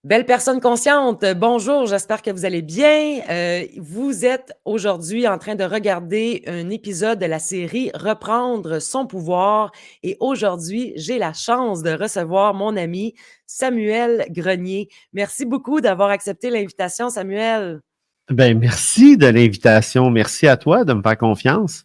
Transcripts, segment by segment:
Belle personne consciente, bonjour, j'espère que vous allez bien. Vous êtes aujourd'hui en train de regarder un épisode de la série Reprendre son pouvoir et aujourd'hui, j'ai la chance de recevoir mon ami Samuel Grenier. Merci beaucoup d'avoir accepté l'invitation, Samuel. Ben, merci de l'invitation. Merci à toi de me faire confiance.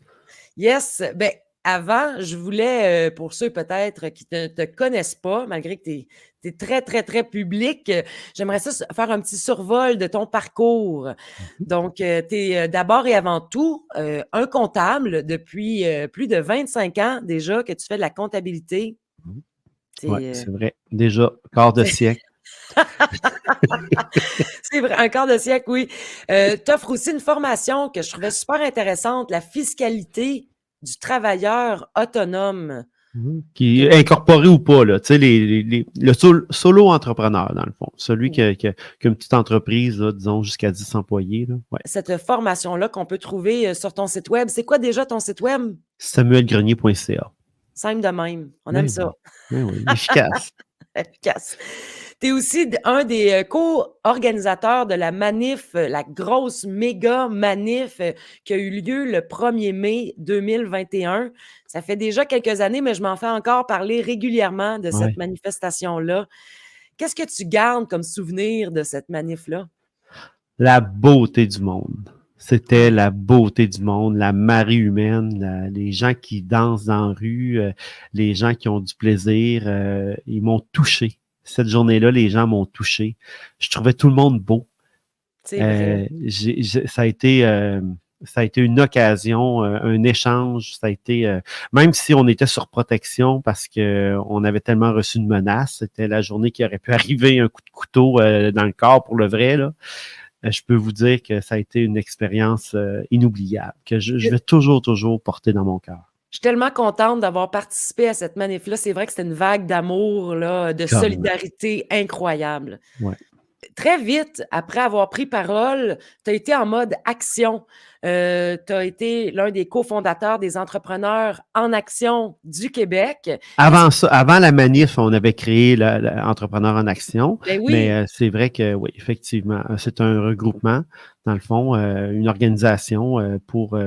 Yes, ben avant, je voulais, pour ceux peut-être qui ne te connaissent pas, malgré que tu es très, très, très public, j'aimerais ça faire un petit survol de ton parcours. Donc, tu es d'abord et avant tout un comptable depuis plus de 25 ans déjà que tu fais de la comptabilité. Oui, C'est c'est vrai. Déjà, quart de siècle. c'est vrai, un quart de siècle, oui. Tu offres aussi une formation que je trouvais super intéressante, la fiscalité du travailleur autonome. Qui est incorporé ou pas, là. Tu sais, le solo-entrepreneur, dans le fond. Celui qui a une petite entreprise, là, disons, jusqu'à 10 employés, là. Ouais. Cette formation-là qu'on peut trouver sur ton site web. C'est quoi déjà ton site web? samuelgrenier.ca. Simple de même. On aime Ben ça. oui. Ben oui, efficace. Efficace. Tu es aussi un des co-organisateurs de la manif, la grosse méga manif qui a eu lieu le 1er mai 2021. Ça fait déjà quelques années, mais je m'en fais encore parler régulièrement de cette Ouais. manifestation-là. Qu'est-ce que tu gardes comme souvenir de cette manif-là? La beauté du monde. C'était Ouais. la beauté du monde, la marée humaine, les gens qui dansent dans la rue, les gens qui ont du plaisir, ils m'ont touché. Cette journée-là, les gens m'ont touché. Je trouvais tout le monde beau. C'est vrai. Ça a été une occasion, un échange. Ça a été, même si on était sur protection parce que on avait tellement reçu de menaces, c'était la journée qui aurait pu arriver un coup de couteau dans le corps pour le vrai, là. Je peux vous dire que ça a été une expérience inoubliable, que je vais toujours, toujours porter dans mon cœur. Je suis tellement contente d'avoir participé à cette manif-là. C'est vrai que c'était une vague d'amour, là, de Carrément. solidarité incroyable. Ouais. Très vite, après avoir pris parole, tu as été en mode action. Tu as été l'un des cofondateurs des Entrepreneurs en action du Québec. Est-ce Avant ça, avant la manif, on avait créé l'Entrepreneur en action, Ben mais oui, c'est vrai que oui, effectivement, c'est un regroupement, dans le fond, une organisation pour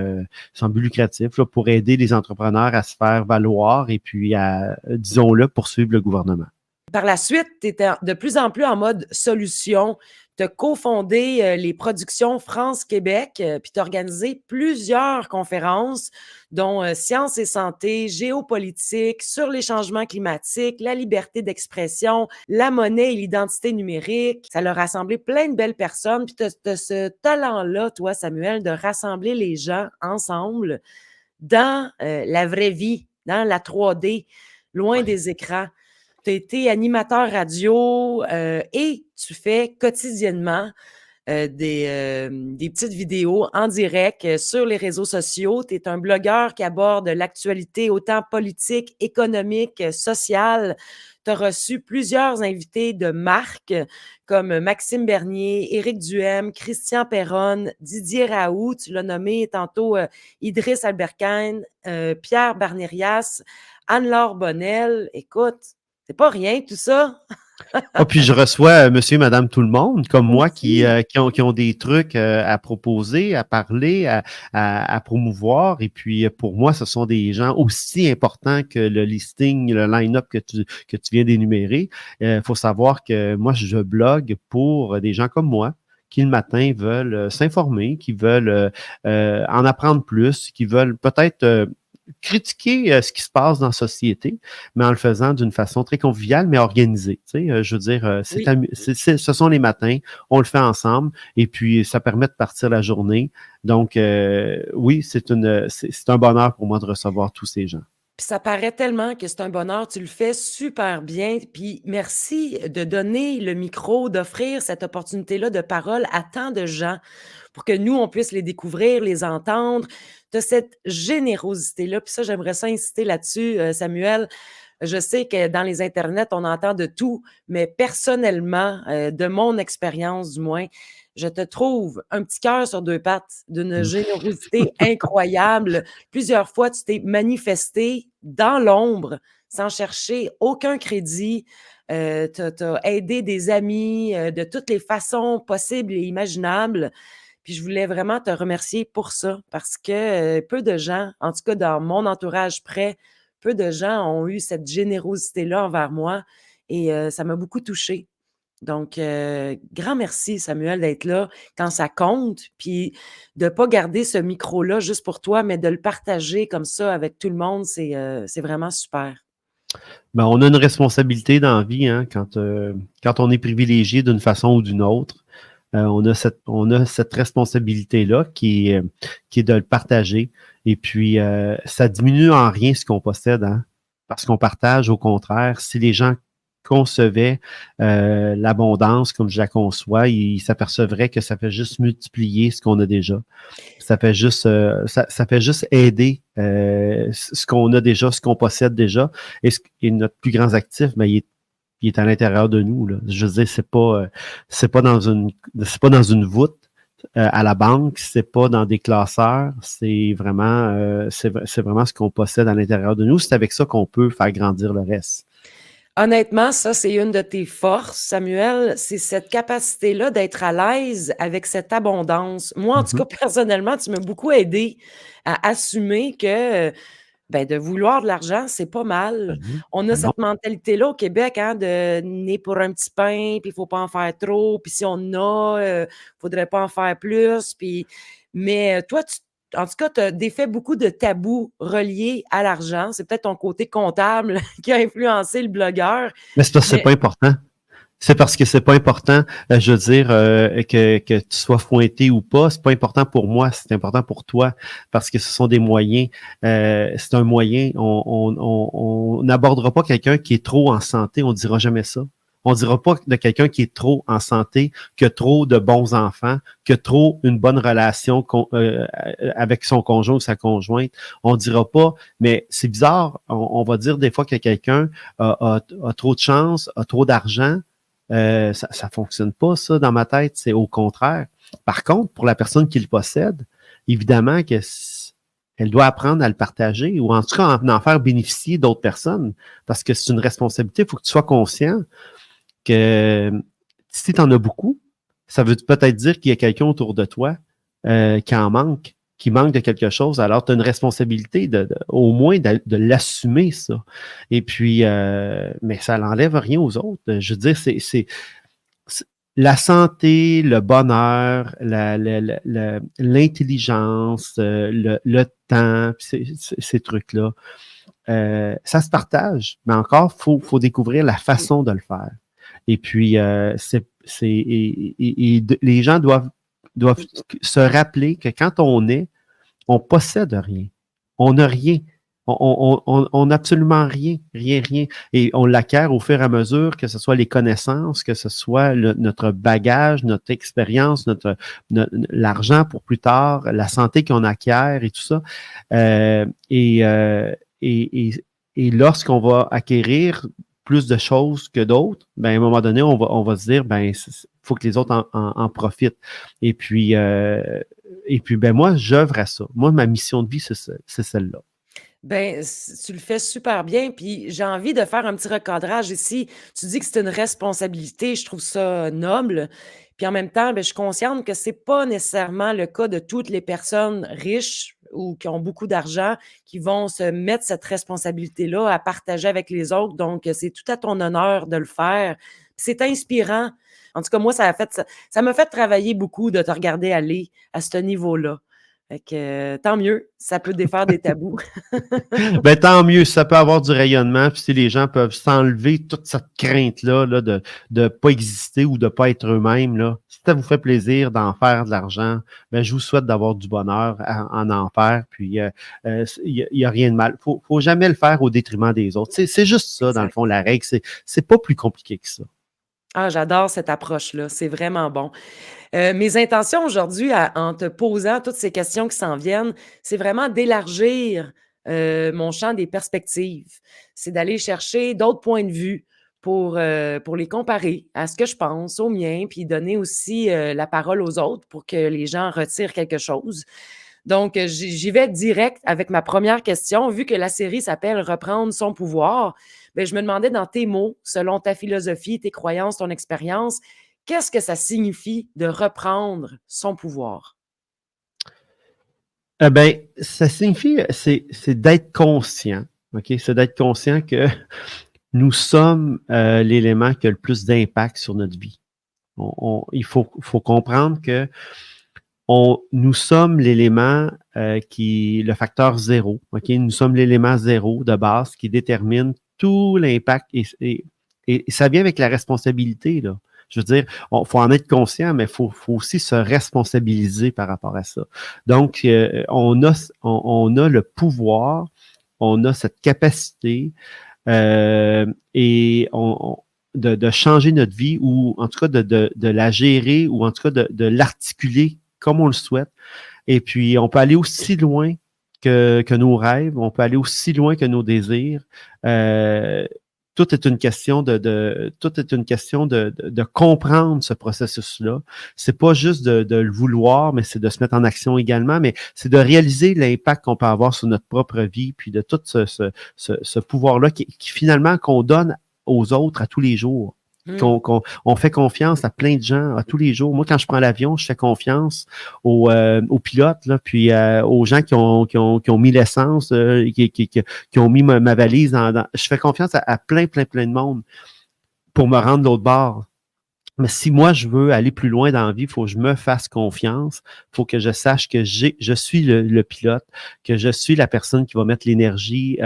sans but lucratif, là, pour aider les entrepreneurs à se faire valoir et puis à, disons-le, poursuivre le gouvernement. par la suite, tu étais de plus en plus en mode solution. Tu as cofondé les productions France-Québec, puis tu as organisé plusieurs conférences, dont Sciences et santé, géopolitique, sur les changements climatiques, la liberté d'expression, la monnaie et l'identité numérique. Ça a rassemblé plein de belles personnes. Puis tu as ce talent-là, toi, Samuel, de rassembler les gens ensemble dans la vraie vie, dans la 3D, loin Ouais. des écrans. Tu as été animateur radio et tu fais quotidiennement des petites vidéos en direct sur les réseaux sociaux. Tu es un blogueur qui aborde l'actualité autant politique, économique, sociale. Tu as reçu plusieurs invités de marque comme Maxime Bernier, Éric Duhem, Christian Perron, Didier Raoult, tu l'as nommé tantôt, Idriss Albercaine, Pierre Barnérias, Anne-Laure Bonnel. Écoute, c'est pas rien tout ça. Ah, puis je reçois monsieur, madame, tout le monde, comme moi, Aussi. qui ont des trucs à proposer, à parler, à promouvoir. Et puis, pour moi, ce sont des gens aussi importants que le listing, le line-up que tu viens d'énumérer. Il faut savoir que moi, je blogue pour des gens comme moi qui le matin veulent s'informer, qui veulent en apprendre plus, qui veulent peut-être critiquer ce qui se passe dans la société, mais en le faisant d'une façon très conviviale, mais organisée. Tu sais, je veux dire, Oui. ce sont les matins, on le fait ensemble, et puis ça permet de partir la journée. Donc, oui, c'est un bonheur pour moi de recevoir tous ces gens. Puis ça paraît tellement que c'est un bonheur, tu le fais super bien. Puis merci de donner le micro, d'offrir cette opportunité-là de parole à tant de gens pour que nous, on puisse les découvrir, les entendre. Tu as cette générosité-là. Puis ça, j'aimerais ça insister là-dessus, Samuel. Je sais que dans les internets, on entend de tout, mais personnellement, de mon expérience du moins, je te trouve un petit cœur sur deux pattes, d'une générosité incroyable. Plusieurs fois, tu t'es manifesté dans l'ombre. sans chercher aucun crédit. Tu as aidé des amis de toutes les façons possibles et imaginables. Puis je voulais vraiment te remercier pour ça parce que peu de gens, en tout cas dans mon entourage près, peu de gens ont eu cette générosité-là envers moi et ça m'a beaucoup touchée. Donc, grand merci, Samuel, d'être là quand ça compte, puis de pas garder ce micro-là juste pour toi, mais de le partager comme ça avec tout le monde, c'est vraiment super. Ben, on a une responsabilité dans la vie, hein, quand on est privilégié d'une façon ou d'une autre. On a cette responsabilité-là qui est de le partager. Et puis, ça diminue en rien ce qu'on possède, hein, parce qu'on partage. Au contraire, si les gens concevaient l'abondance comme je la conçois, ils s'apercevraient que ça fait juste multiplier ce qu'on a déjà. Ça fait juste aider ce qu'on a déjà, ce qu'on possède déjà. Et notre plus grand actif, ben, il est à l'intérieur de nous, là. Je veux dire, c'est pas dans une voûte à la banque, c'est pas dans des classeurs, c'est vraiment ce qu'on possède à l'intérieur de nous. C'est avec ça qu'on peut faire grandir le reste. Honnêtement, ça, c'est une de tes forces, Samuel, c'est cette capacité-là d'être à l'aise avec cette abondance. Moi, en tout Mhm. cas, personnellement, tu m'as beaucoup aidé à assumer que, ben, de vouloir de l'argent, c'est pas mal. Ben non, On a ben non. cette mentalité-là au Québec, hein, de né pour un petit pain, puis il faut pas en faire trop, puis si on en a, faudrait pas en faire plus, puis mais toi, en tout cas, tu as défait beaucoup de tabous reliés à l'argent. C'est peut-être ton côté comptable qui a influencé le blogueur, Mais c'est parce que c'est mais pas important. C'est parce que c'est pas important, je veux dire, que tu sois pointé ou pas. C'est pas important pour moi, c'est important pour toi, parce que ce sont des moyens. C'est un moyen. On n'abordera pas quelqu'un qui est trop en santé, on dira jamais ça. On dira pas de quelqu'un qui est trop en santé, qui a trop de bons enfants, qui a trop une bonne relation avec son conjoint ou sa conjointe. On dira pas, mais c'est bizarre. On va dire des fois que quelqu'un a trop de chance, a trop d'argent. Ça fonctionne pas, ça, dans ma tête. C'est au contraire. Par contre, pour la personne qui le possède, évidemment elle doit apprendre à le partager ou en tout cas en faire bénéficier d'autres personnes parce que c'est une responsabilité. Il faut que tu sois conscient que si tu en as beaucoup, ça veut peut-être dire qu'il y a quelqu'un autour de toi qui manque de quelque chose. Alors, tu as une responsabilité au moins de l'assumer, ça. Et puis, mais ça n'enlève rien aux autres. Je veux dire, c'est la santé, le bonheur, l'intelligence, le temps, ces trucs-là. Ça se partage, mais encore, faut découvrir la façon de le faire. Et puis, les gens doivent se rappeler que quand on possède rien. On n'a rien. On n'a absolument rien, rien. Et on l'acquiert au fur et à mesure, que ce soit les connaissances, que ce soit notre bagage, notre expérience, l'argent pour plus tard, la santé qu'on acquiert et tout ça. Et lorsqu'on va acquérir plus de choses que d'autres, ben à un moment donné, on va se dire, ben faut que les autres en profitent. Et puis, ben moi, j'œuvre à ça. Moi, ma mission de vie, c'est celle-là. ben, tu le fais super bien. Puis j'ai envie de faire un petit recadrage ici. Tu dis que c'est une responsabilité. Je trouve ça noble. Puis en même temps, ben, je suis consciente que c'est pas nécessairement le cas de toutes les personnes riches ou qui ont beaucoup d'argent qui vont se mettre cette responsabilité-là à partager avec les autres. Donc, c'est tout à ton honneur de le faire. C'est inspirant. En tout cas, moi, ça m'a fait travailler beaucoup de te regarder aller à ce niveau-là. Fait que, tant mieux, ça peut défaire des tabous. Ben, tant mieux, ça peut avoir du rayonnement, puis si les gens peuvent s'enlever toute cette crainte-là là, de ne pas exister ou de ne pas être eux-mêmes, là. Si ça vous fait plaisir d'en faire de l'argent, ben, je vous souhaite d'avoir du bonheur en faire, puis il y a rien de mal. Faut jamais le faire au détriment des autres. C'est juste ça, dans le Exact. fond, la règle. C'est pas plus compliqué que ça. Ah, j'adore cette approche-là, c'est vraiment bon. Mes intentions aujourd'hui en te posant toutes ces questions qui s'en viennent, c'est vraiment d'élargir, mon champ des perspectives. C'est d'aller chercher d'autres points de vue pour les comparer à ce que je pense, au mien, puis donner aussi, la parole aux autres pour que les gens retirent quelque chose. Donc, j'y vais direct avec ma première question. Vu que la série s'appelle Reprendre son pouvoir, ben, je me demandais dans tes mots, selon ta philosophie, tes croyances, ton expérience, qu'est-ce que ça signifie de reprendre son pouvoir? Ben, ça signifie, c'est d'être conscient, OK? C'est d'être conscient que nous sommes l'élément qui a le plus d'impact sur notre vie. Il faut comprendre que nous sommes l'élément le facteur zéro, OK? Nous sommes l'élément zéro de base qui détermine tout l'impact et ça vient avec la responsabilité, là. Je veux dire, faut en être conscient, mais faut aussi se responsabiliser par rapport à ça. Donc, on a le pouvoir, on a cette capacité et de changer notre vie ou en tout cas de la gérer ou en tout cas de l'articuler comme on le souhaite. Et puis, on peut aller aussi loin que nos rêves, on peut aller aussi loin que nos désirs. Tout est une question de comprendre ce processus-là. C'est pas juste de le vouloir, mais c'est de se mettre en action également, mais c'est de réaliser l'impact qu'on peut avoir sur notre propre vie, puis de tout ce pouvoir-là qui finalement qu'on donne aux autres à tous les jours. On fait confiance à plein de gens à tous les jours. Moi, quand je prends l'avion, je fais confiance aux pilotes, là, puis aux gens qui ont mis l'essence, qui ont mis ma valise je fais confiance à plein de monde pour me rendre de l'autre bord. Mais si moi, je veux aller plus loin dans la vie, il faut que je me fasse confiance. Il faut que je sache que je suis le pilote, que je suis la personne qui va mettre l'énergie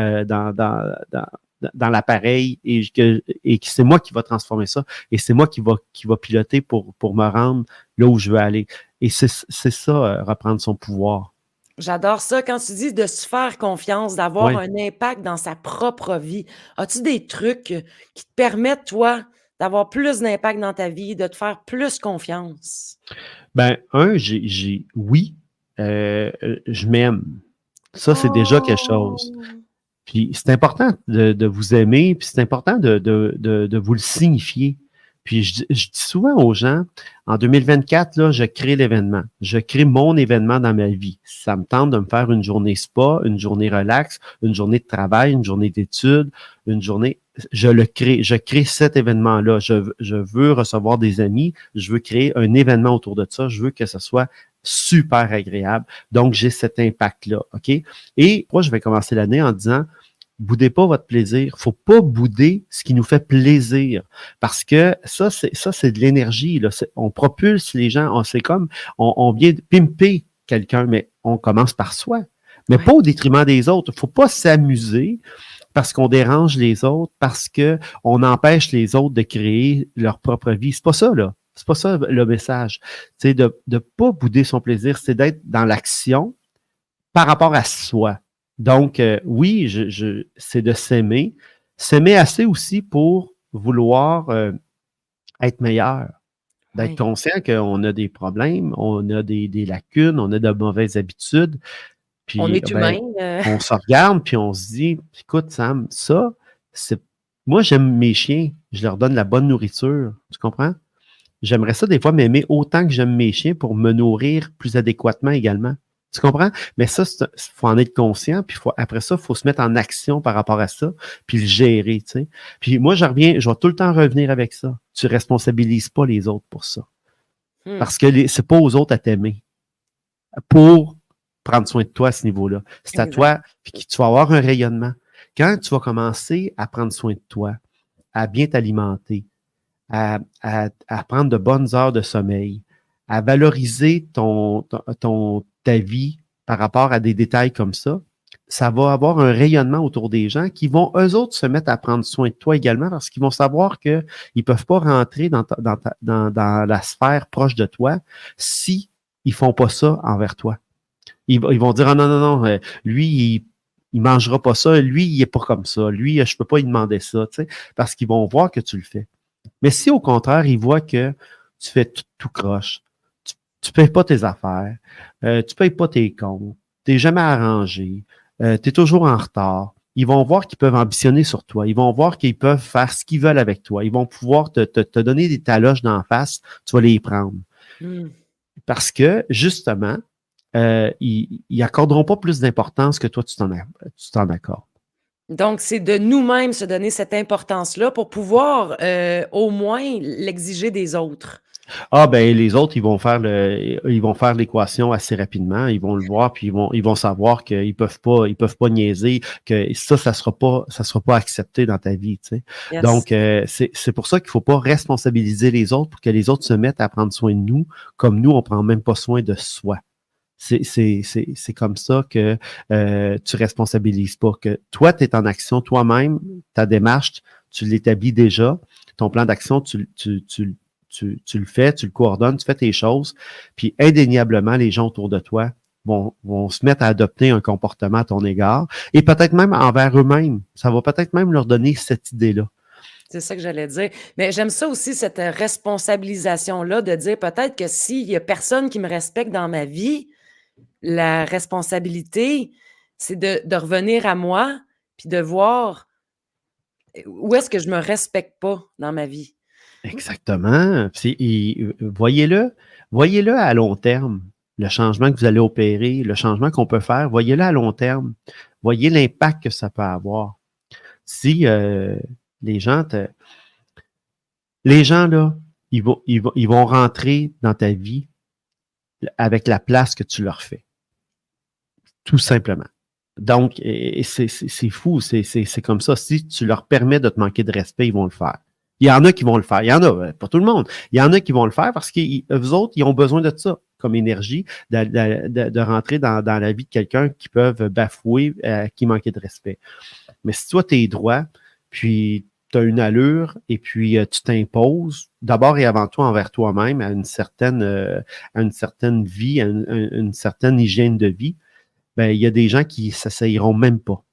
dans l'appareil et que c'est moi qui va transformer ça et c'est moi qui va piloter pour me rendre là où je veux aller. Et c'est ça, reprendre son pouvoir. J'adore ça. Quand tu dis de se faire confiance, d'avoir Oui. un impact dans sa propre vie, as-tu des trucs qui te permettent, toi, d'avoir plus d'impact dans ta vie, de te faire plus confiance? Ben, oui, je m'aime. Ça, c'est déjà quelque chose. Oh! Puis c'est important de vous aimer, puis c'est important de vous le signifier. Puis je dis souvent aux gens, en 2024, là, je crée l'événement. Je crée mon événement dans ma vie. Ça me tente de me faire une journée spa, une journée relax, une journée de travail, une journée d'études, une journée. Je le crée. Je crée cet événement-là. Je veux recevoir des amis. Je veux créer un événement autour de ça. Je veux que ce soit super agréable. Donc, j'ai cet impact-là. OK? Et moi, je vais commencer l'année en disant, boudez pas votre plaisir. Faut pas bouder ce qui nous fait plaisir. Parce que ça, c'est de l'énergie, là. On propulse les gens. C'est comme, on vient pimper quelqu'un, mais on commence par soi. Mais pas au détriment des autres. Faut pas s'amuser parce qu'on dérange les autres, parce que on empêche les autres de créer leur propre vie. C'est pas ça, là. C'est pas ça le message. C'est de pas bouder son plaisir, c'est d'être dans l'action par rapport à soi. Donc, oui, c'est de s'aimer. S'aimer assez aussi pour vouloir être meilleur. D'être conscient qu'on a des problèmes, on a des lacunes, on a de mauvaises habitudes. Puis, On est humain. on se regarde, puis on se dit, écoute, Sam, ça, c'est. Moi, j'aime mes chiens. Je leur donne la bonne nourriture. Tu comprends? J'aimerais ça des fois m'aimer autant que j'aime mes chiens pour me nourrir plus adéquatement également. Tu comprends? Mais ça, il faut en être conscient, puis après ça, il faut se mettre en action par rapport à ça, puis le gérer, tu sais. Puis moi, je vais tout le temps revenir avec ça. Tu responsabilises pas les autres pour ça. Parce que c'est pas aux autres à t'aimer. Pour prendre soin de toi à ce niveau-là. C'est à toi, puis tu vas avoir un rayonnement. Quand tu vas commencer à prendre soin de toi, à bien t'alimenter, à prendre de bonnes heures de sommeil, à valoriser ta vie par rapport à des détails comme ça va avoir un rayonnement autour des gens qui vont, eux autres, se mettre à prendre soin de toi également parce qu'ils vont savoir qu'ils ne peuvent pas rentrer dans la sphère proche de toi si ils font pas ça envers toi. Ils vont dire, ah non, non, non, lui, il mangera pas ça, lui, il est pas comme ça, lui, je peux pas lui demander ça, tu sais, parce qu'ils vont voir que tu le fais. Mais si au contraire, ils voient que tu fais tout croche, tu payes pas tes affaires, tu payes pas tes comptes, t'es jamais arrangé, tu es toujours en retard, ils vont voir qu'ils peuvent ambitionner sur toi, ils vont voir qu'ils peuvent faire ce qu'ils veulent avec toi, ils vont pouvoir te donner des taloches d'en face, tu vas les prendre. Parce que, justement, ils accorderont pas plus d'importance que toi, tu t'en accordes. Donc, c'est de nous-mêmes se donner cette importance-là pour pouvoir au moins l'exiger des autres. Ah ben les autres, ils vont faire l'équation assez rapidement. Ils vont le voir, puis ils vont savoir ils peuvent pas niaiser, que ça sera pas accepté dans ta vie. Tu sais. Yes. Donc c'est pour ça qu'il faut pas responsabiliser les autres pour que les autres se mettent à prendre soin de nous, comme nous on prend même pas soin de soi. C'est comme ça que tu responsabilises pas. Que toi, tu es en action toi-même, ta démarche, tu l'établis déjà, ton plan d'action, tu le fais, tu le coordonnes, tu fais tes choses, puis indéniablement, les gens autour de toi vont se mettre à adopter un comportement à ton égard, et peut-être même envers eux-mêmes. Ça va peut-être même leur donner cette idée-là. C'est ça que j'allais dire. Mais j'aime ça aussi, cette responsabilisation-là, de dire peut-être que s'il y a personne qui me respecte dans ma vie, la responsabilité, c'est de revenir à moi, puis de voir où est-ce que je me respecte pas dans ma vie. Exactement. Voyez-le à long terme, le changement que vous allez opérer, le changement qu'on peut faire, voyez-le à long terme. Voyez l'impact que ça peut avoir. Si les gens te, les gens là, ils vont rentrer dans ta vie avec la place que tu leur fais, tout simplement. Donc, c'est fou, c'est comme ça. Si tu leur permets de te manquer de respect, ils vont le faire. Il y en a qui vont le faire. Il y en a, pas tout le monde. Il y en a qui vont le faire parce qu'eux autres, ils ont besoin de ça comme énergie, de rentrer dans la vie de quelqu'un qui peuvent bafouer, qui manquait de respect. Mais si toi, tu es droit, puis tu as une allure, et puis tu t'imposes, d'abord et avant tout envers toi-même, à une certaine vie, à une certaine hygiène de vie, ben, il y a des gens qui s'essayeront même pas.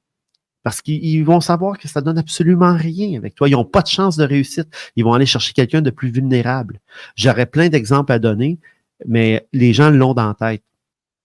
Parce qu'ils vont savoir que ça donne absolument rien avec toi. Ils n'ont pas de chance de réussite. Ils vont aller chercher quelqu'un de plus vulnérable. J'aurais plein d'exemples à donner, mais les gens l'ont dans la tête.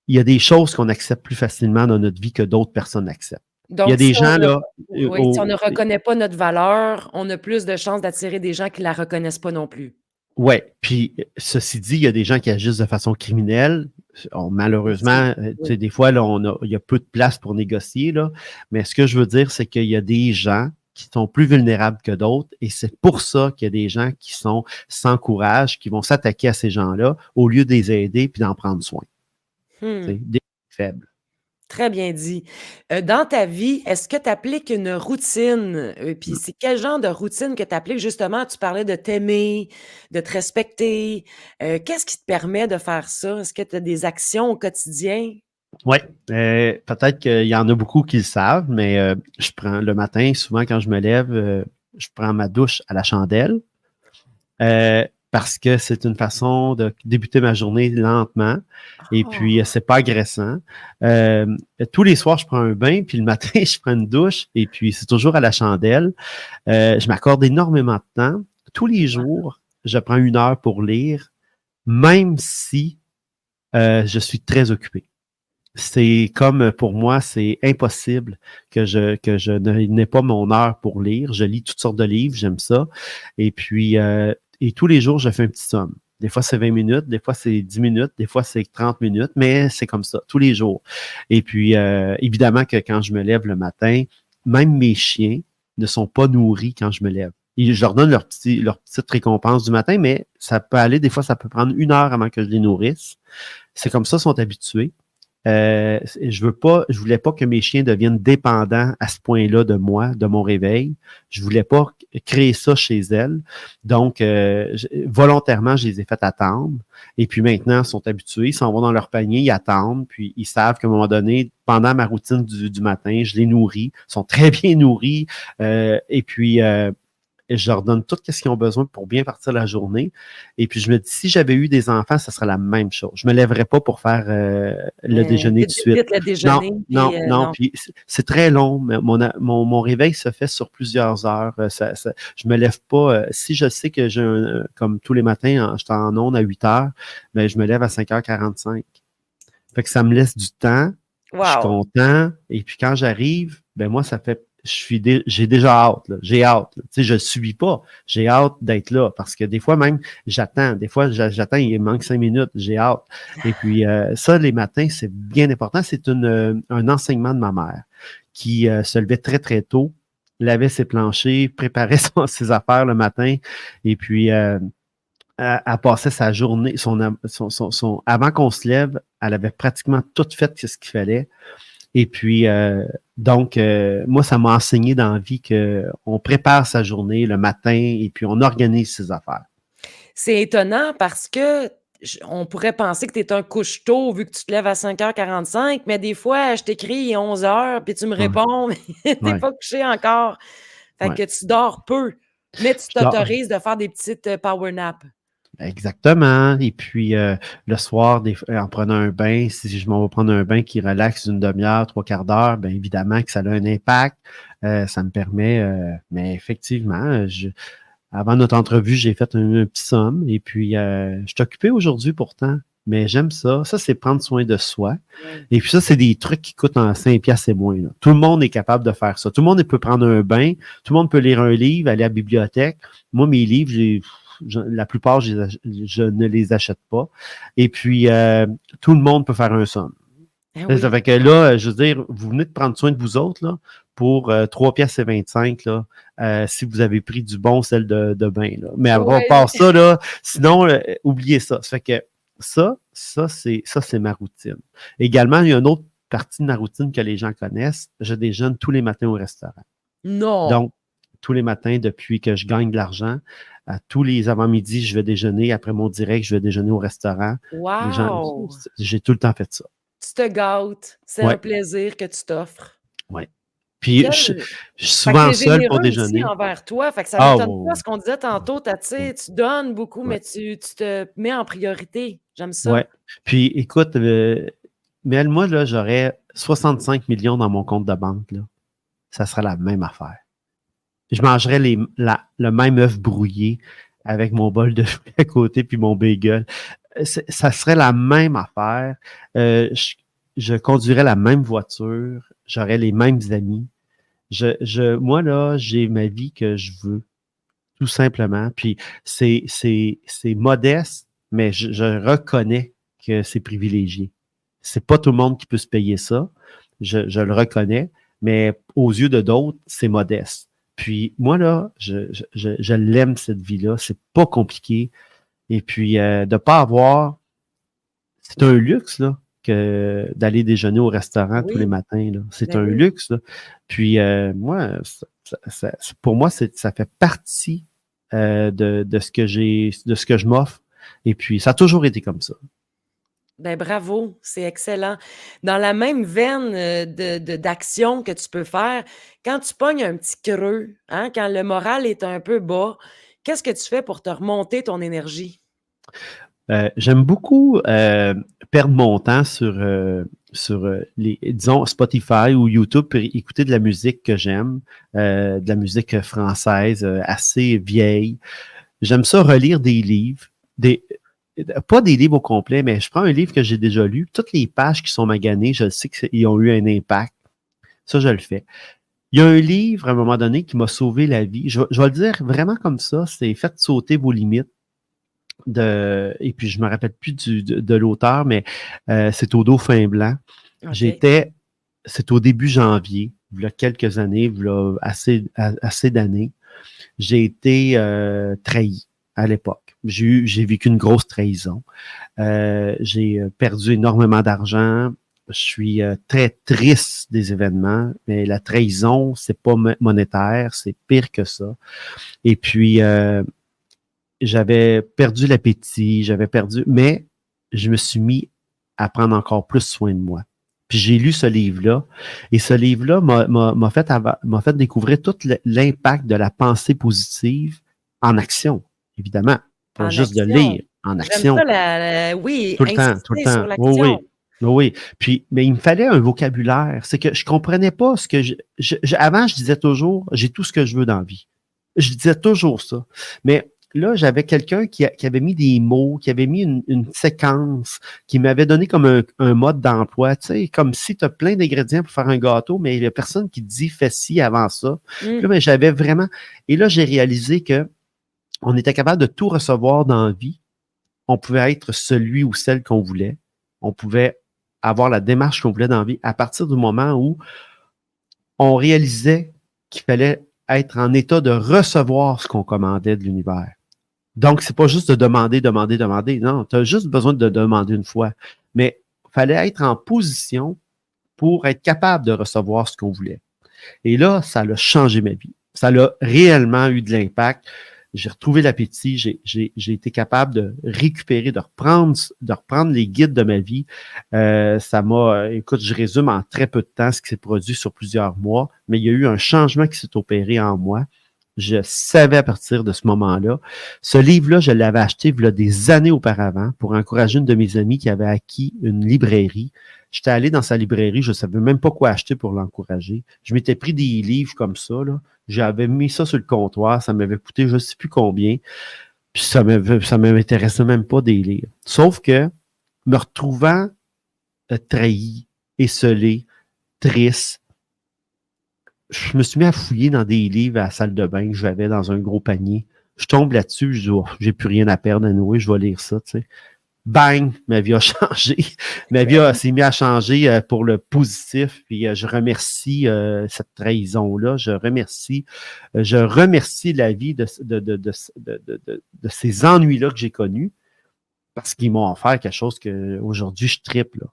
Il y a des choses qu'on accepte plus facilement dans notre vie que d'autres personnes acceptent. Il y a Donc, des gens là, si on ne reconnaît pas notre valeur, on a plus de chances d'attirer des gens qui la reconnaissent pas non plus. ouais. Puis ceci dit, il y a des gens qui agissent de façon criminelle. Malheureusement, tu sais, des fois, là, il y a peu de place pour négocier, là. Mais ce que je veux dire, c'est qu'il y a des gens qui sont plus vulnérables que d'autres, et c'est pour ça qu'il y a des gens qui sont sans courage, qui vont s'attaquer à ces gens-là au lieu de les aider puis d'en prendre soin. Des faibles. Très bien dit. Dans ta vie, est-ce que tu appliques une routine? Puis c'est quel genre de routine que tu appliques justement? Tu parlais de t'aimer, de te respecter. Qu'est-ce qui te permet de faire ça? Est-ce que tu as des actions au quotidien? Oui, peut-être qu'il y en a beaucoup qui le savent, mais je prends le matin, souvent quand je me lève, je prends ma douche à la chandelle. Parce que c'est une façon de débuter ma journée lentement, et puis c'est pas agressant. Tous les soirs, je prends un bain, puis le matin, je prends une douche, et puis c'est toujours à la chandelle. Je m'accorde énormément de temps. Tous les jours, je prends 1 heure pour lire, même si je suis très occupé. C'est comme pour moi, c'est impossible que je n'ai pas mon heure pour lire. Je lis toutes sortes de livres, j'aime ça. Et puis, et tous les jours, je fais un petit somme. Des fois, c'est 20 minutes, des fois, c'est 10 minutes, des fois, c'est 30 minutes, mais c'est comme ça, tous les jours. Et puis, évidemment que quand je me lève le matin, même mes chiens ne sont pas nourris quand je me lève. Je leur donne leur petite récompense du matin, mais ça peut aller, des fois, ça peut prendre 1 heure avant que je les nourrisse. C'est comme ça, ils sont habitués. Je voulais pas que mes chiens deviennent dépendants à ce point-là de moi, de mon réveil. Je voulais pas créer ça chez elles. Donc, volontairement, je les ai fait attendre. Et puis maintenant, ils sont habitués, ils s'en vont dans leur panier, ils attendent, puis ils savent qu'à un moment donné, pendant ma routine du matin, je les nourris. Ils sont très bien nourris. Et puis, je leur donne tout ce qu'ils ont besoin pour bien partir la journée. Et puis, je me dis, si j'avais eu des enfants, ça serait la même chose. Je me lèverais pas pour faire le déjeuner de suite. Vite le déjeuner. Non. Puis, c'est très long. Mais mon réveil se fait sur plusieurs heures. Je me lève pas. Si je sais que comme tous les matins, je suis en onde à 8 heures, ben, je me lève à 5h45. Fait que ça me laisse du temps. Wow. Je suis content. Et puis, quand j'arrive, ben moi, j'ai déjà hâte, là. J'ai hâte, là. Tu sais, je ne subis pas. J'ai hâte d'être là parce que des fois même, j'attends. Des fois, j'attends, il manque 5 minutes. J'ai hâte. Et puis, ça, les matins, c'est bien important. C'est un enseignement de ma mère qui se levait très, très tôt, lavait ses planchers, préparait ses affaires le matin et puis elle passait sa journée, avant qu'on se lève, elle avait pratiquement tout fait ce qu'il fallait. Et puis, donc, moi, ça m'a enseigné dans la vie qu'on prépare sa journée le matin et puis on organise ses affaires. C'est étonnant parce que on pourrait penser que tu es un couche-tôt vu que tu te lèves à 5h45, mais des fois, je t'écris, il est 11h, puis tu me Ouais, réponds, mais tu n'es ouais, pas couché encore. Fait ouais. que tu dors peu, mais tu Je dors- t'autorises de faire des petites power naps. Exactement. Et puis, le soir, en prenant un bain, si je m'en vais prendre un bain qui relaxe une demi-heure, trois quarts d'heure, bien évidemment que ça a un impact. Ça me permet, mais effectivement, avant notre entrevue, j'ai fait un petit somme et puis je suis occupé aujourd'hui pourtant, mais j'aime ça. Ça, c'est prendre soin de soi. Ouais. Et puis ça, c'est des trucs qui coûtent en 5 piastres et moins, là. Tout le monde est capable de faire ça. Tout le monde peut prendre un bain, tout le monde peut lire un livre, aller à la bibliothèque. Moi, mes livres, la plupart, je ne les achète pas. Et puis, tout le monde peut faire un somme. Ah Ça oui. fait que là, je veux dire, vous venez de prendre soin de vous autres, là, pour 3 piastres et 25, là, si vous avez pris du bon sel de bain, là. Mais à Ouais. part ça, là, sinon, oubliez ça. Ça fait que ça, c'est ma routine. Également, il y a une autre partie de ma routine que les gens connaissent. Je déjeune tous les matins au restaurant. Non. Donc, tous les matins, depuis que je gagne de l'argent, à tous les avant-midi, je vais déjeuner. Après mon direct, je vais déjeuner au restaurant. Les gens, Wow! j'ai tout le temps fait ça. Tu te gâtes. C'est un Ouais, plaisir que tu t'offres. ouais. Puis, je suis Fait que souvent tu seul pour généreux aussi déjeuner. envers toi. Fait que ça Ah, m'étonne pas ouais, ce qu'on disait tantôt. Tu ouais, sais, tu donnes beaucoup, ouais, mais tu te mets en priorité. J'aime ça. ouais. Puis, écoute, mais moi, là, j'aurais 65 millions dans mon compte de banque, là. Ça serait la même affaire. Je mangerais le même œuf brouillé avec mon bol de fruits à côté puis mon bagel. Ça serait la même affaire. Je conduirais la même voiture. J'aurais les mêmes amis. Moi, là, j'ai ma vie que je veux, tout simplement. Puis c'est modeste, mais je reconnais que c'est privilégié. C'est pas tout le monde qui peut se payer ça. Je le reconnais, mais aux yeux de d'autres, c'est modeste. Puis moi, là, je l'aime, cette vie-là. C'est pas compliqué. Et puis, de pas avoir... C'est un luxe, là, que d'aller déjeuner au restaurant tous les Oui, matins, là. C'est ben un oui. luxe, là. Puis, moi, pour moi, ça fait partie de ce que de ce que je m'offre. Et puis, ça a toujours été comme ça. Ben bravo, c'est excellent. Dans la même veine d'action que tu peux faire, quand tu pognes un petit creux, hein, quand le moral est un peu bas, qu'est-ce que tu fais pour te remonter ton énergie? J'aime beaucoup perdre mon temps sur disons, Spotify ou YouTube pour écouter de la musique que j'aime, de la musique française assez vieille. J'aime ça relire des livres, pas des livres au complet, mais je prends un livre que j'ai déjà lu. Toutes les pages qui sont maganées, je sais qu'ils ont eu un impact. Ça, je le fais. Il y a un livre, à un moment donné, qui m'a sauvé la vie. Je vais le dire vraiment comme ça, c'est Faites sauter vos limites. Et puis je me rappelle plus de l'auteur, mais c'est au Dauphin Blanc. OK. C'est au début janvier, il y a quelques années, il y a assez d'années. J'ai été trahi à l'époque. J'ai vécu une grosse trahison. J'ai perdu énormément d'argent. Je suis très triste des événements, mais la trahison, c'est pas monétaire, c'est pire que ça. Et puis, j'avais perdu l'appétit, mais je me suis mis à prendre encore plus soin de moi. Puis j'ai lu ce livre-là, et ce livre-là m'a fait découvrir tout l'impact de la pensée positive en action, évidemment. Pas En juste de action. lire, en J'aime ça action. oui, Tout le temps, tout le insister sur temps. Oui, l'action. oui. Oui, puis, mais il me fallait un vocabulaire. C'est que je comprenais pas ce que avant, je disais toujours, j'ai tout ce que je veux dans la vie. Je disais toujours ça. Mais là, j'avais quelqu'un qui avait mis des mots, qui avait mis une séquence, qui m'avait donné comme un mode d'emploi, tu sais, comme si tu as plein d'ingrédients pour faire un gâteau, mais il n'y a personne qui te dit fais ci avant ça. Puis là, ben, j'avais vraiment. Et là, j'ai réalisé que on était capable de tout recevoir dans la vie. On pouvait être celui ou celle qu'on voulait. On pouvait avoir la démarche qu'on voulait dans la vie à partir du moment où on réalisait qu'il fallait être en état de recevoir ce qu'on commandait de l'univers. Donc, c'est pas juste de demander. Non, tu as juste besoin de demander une fois. Mais il fallait être en position pour être capable de recevoir ce qu'on voulait. Et là, ça a changé ma vie. Ça a réellement eu de l'impact. J'ai retrouvé l'appétit, j'ai été capable de récupérer, de reprendre les guides de ma vie. Écoute, je résume en très peu de temps ce qui s'est produit sur plusieurs mois, mais il y a eu un changement qui s'est opéré en moi. Je savais à partir de ce moment-là. Ce livre-là, je l'avais acheté il y a des années auparavant pour encourager une de mes amies qui avait acquis une librairie. J'étais allé dans sa librairie, je ne savais même pas quoi acheter pour l'encourager. Je m'étais pris des livres comme ça, là. J'avais mis ça sur le comptoir, ça m'avait coûté je ne sais plus combien, puis ça ne m'intéressait même pas des lire. Sauf que, me retrouvant trahi, esseulé, triste, je me suis mis à fouiller dans des livres à la salle de bain que j'avais dans un gros panier. Je tombe là-dessus, je dis, oh, j'ai plus rien à perdre à nouer, je vais lire ça, tu sais. Bang, ma vie a changé. Ma vie s'est mise à changer pour le positif. Puis je remercie cette trahison-là. Je remercie la vie de ces ennuis-là que j'ai connus parce qu'ils m'ont offert quelque chose qu'aujourd'hui je triple.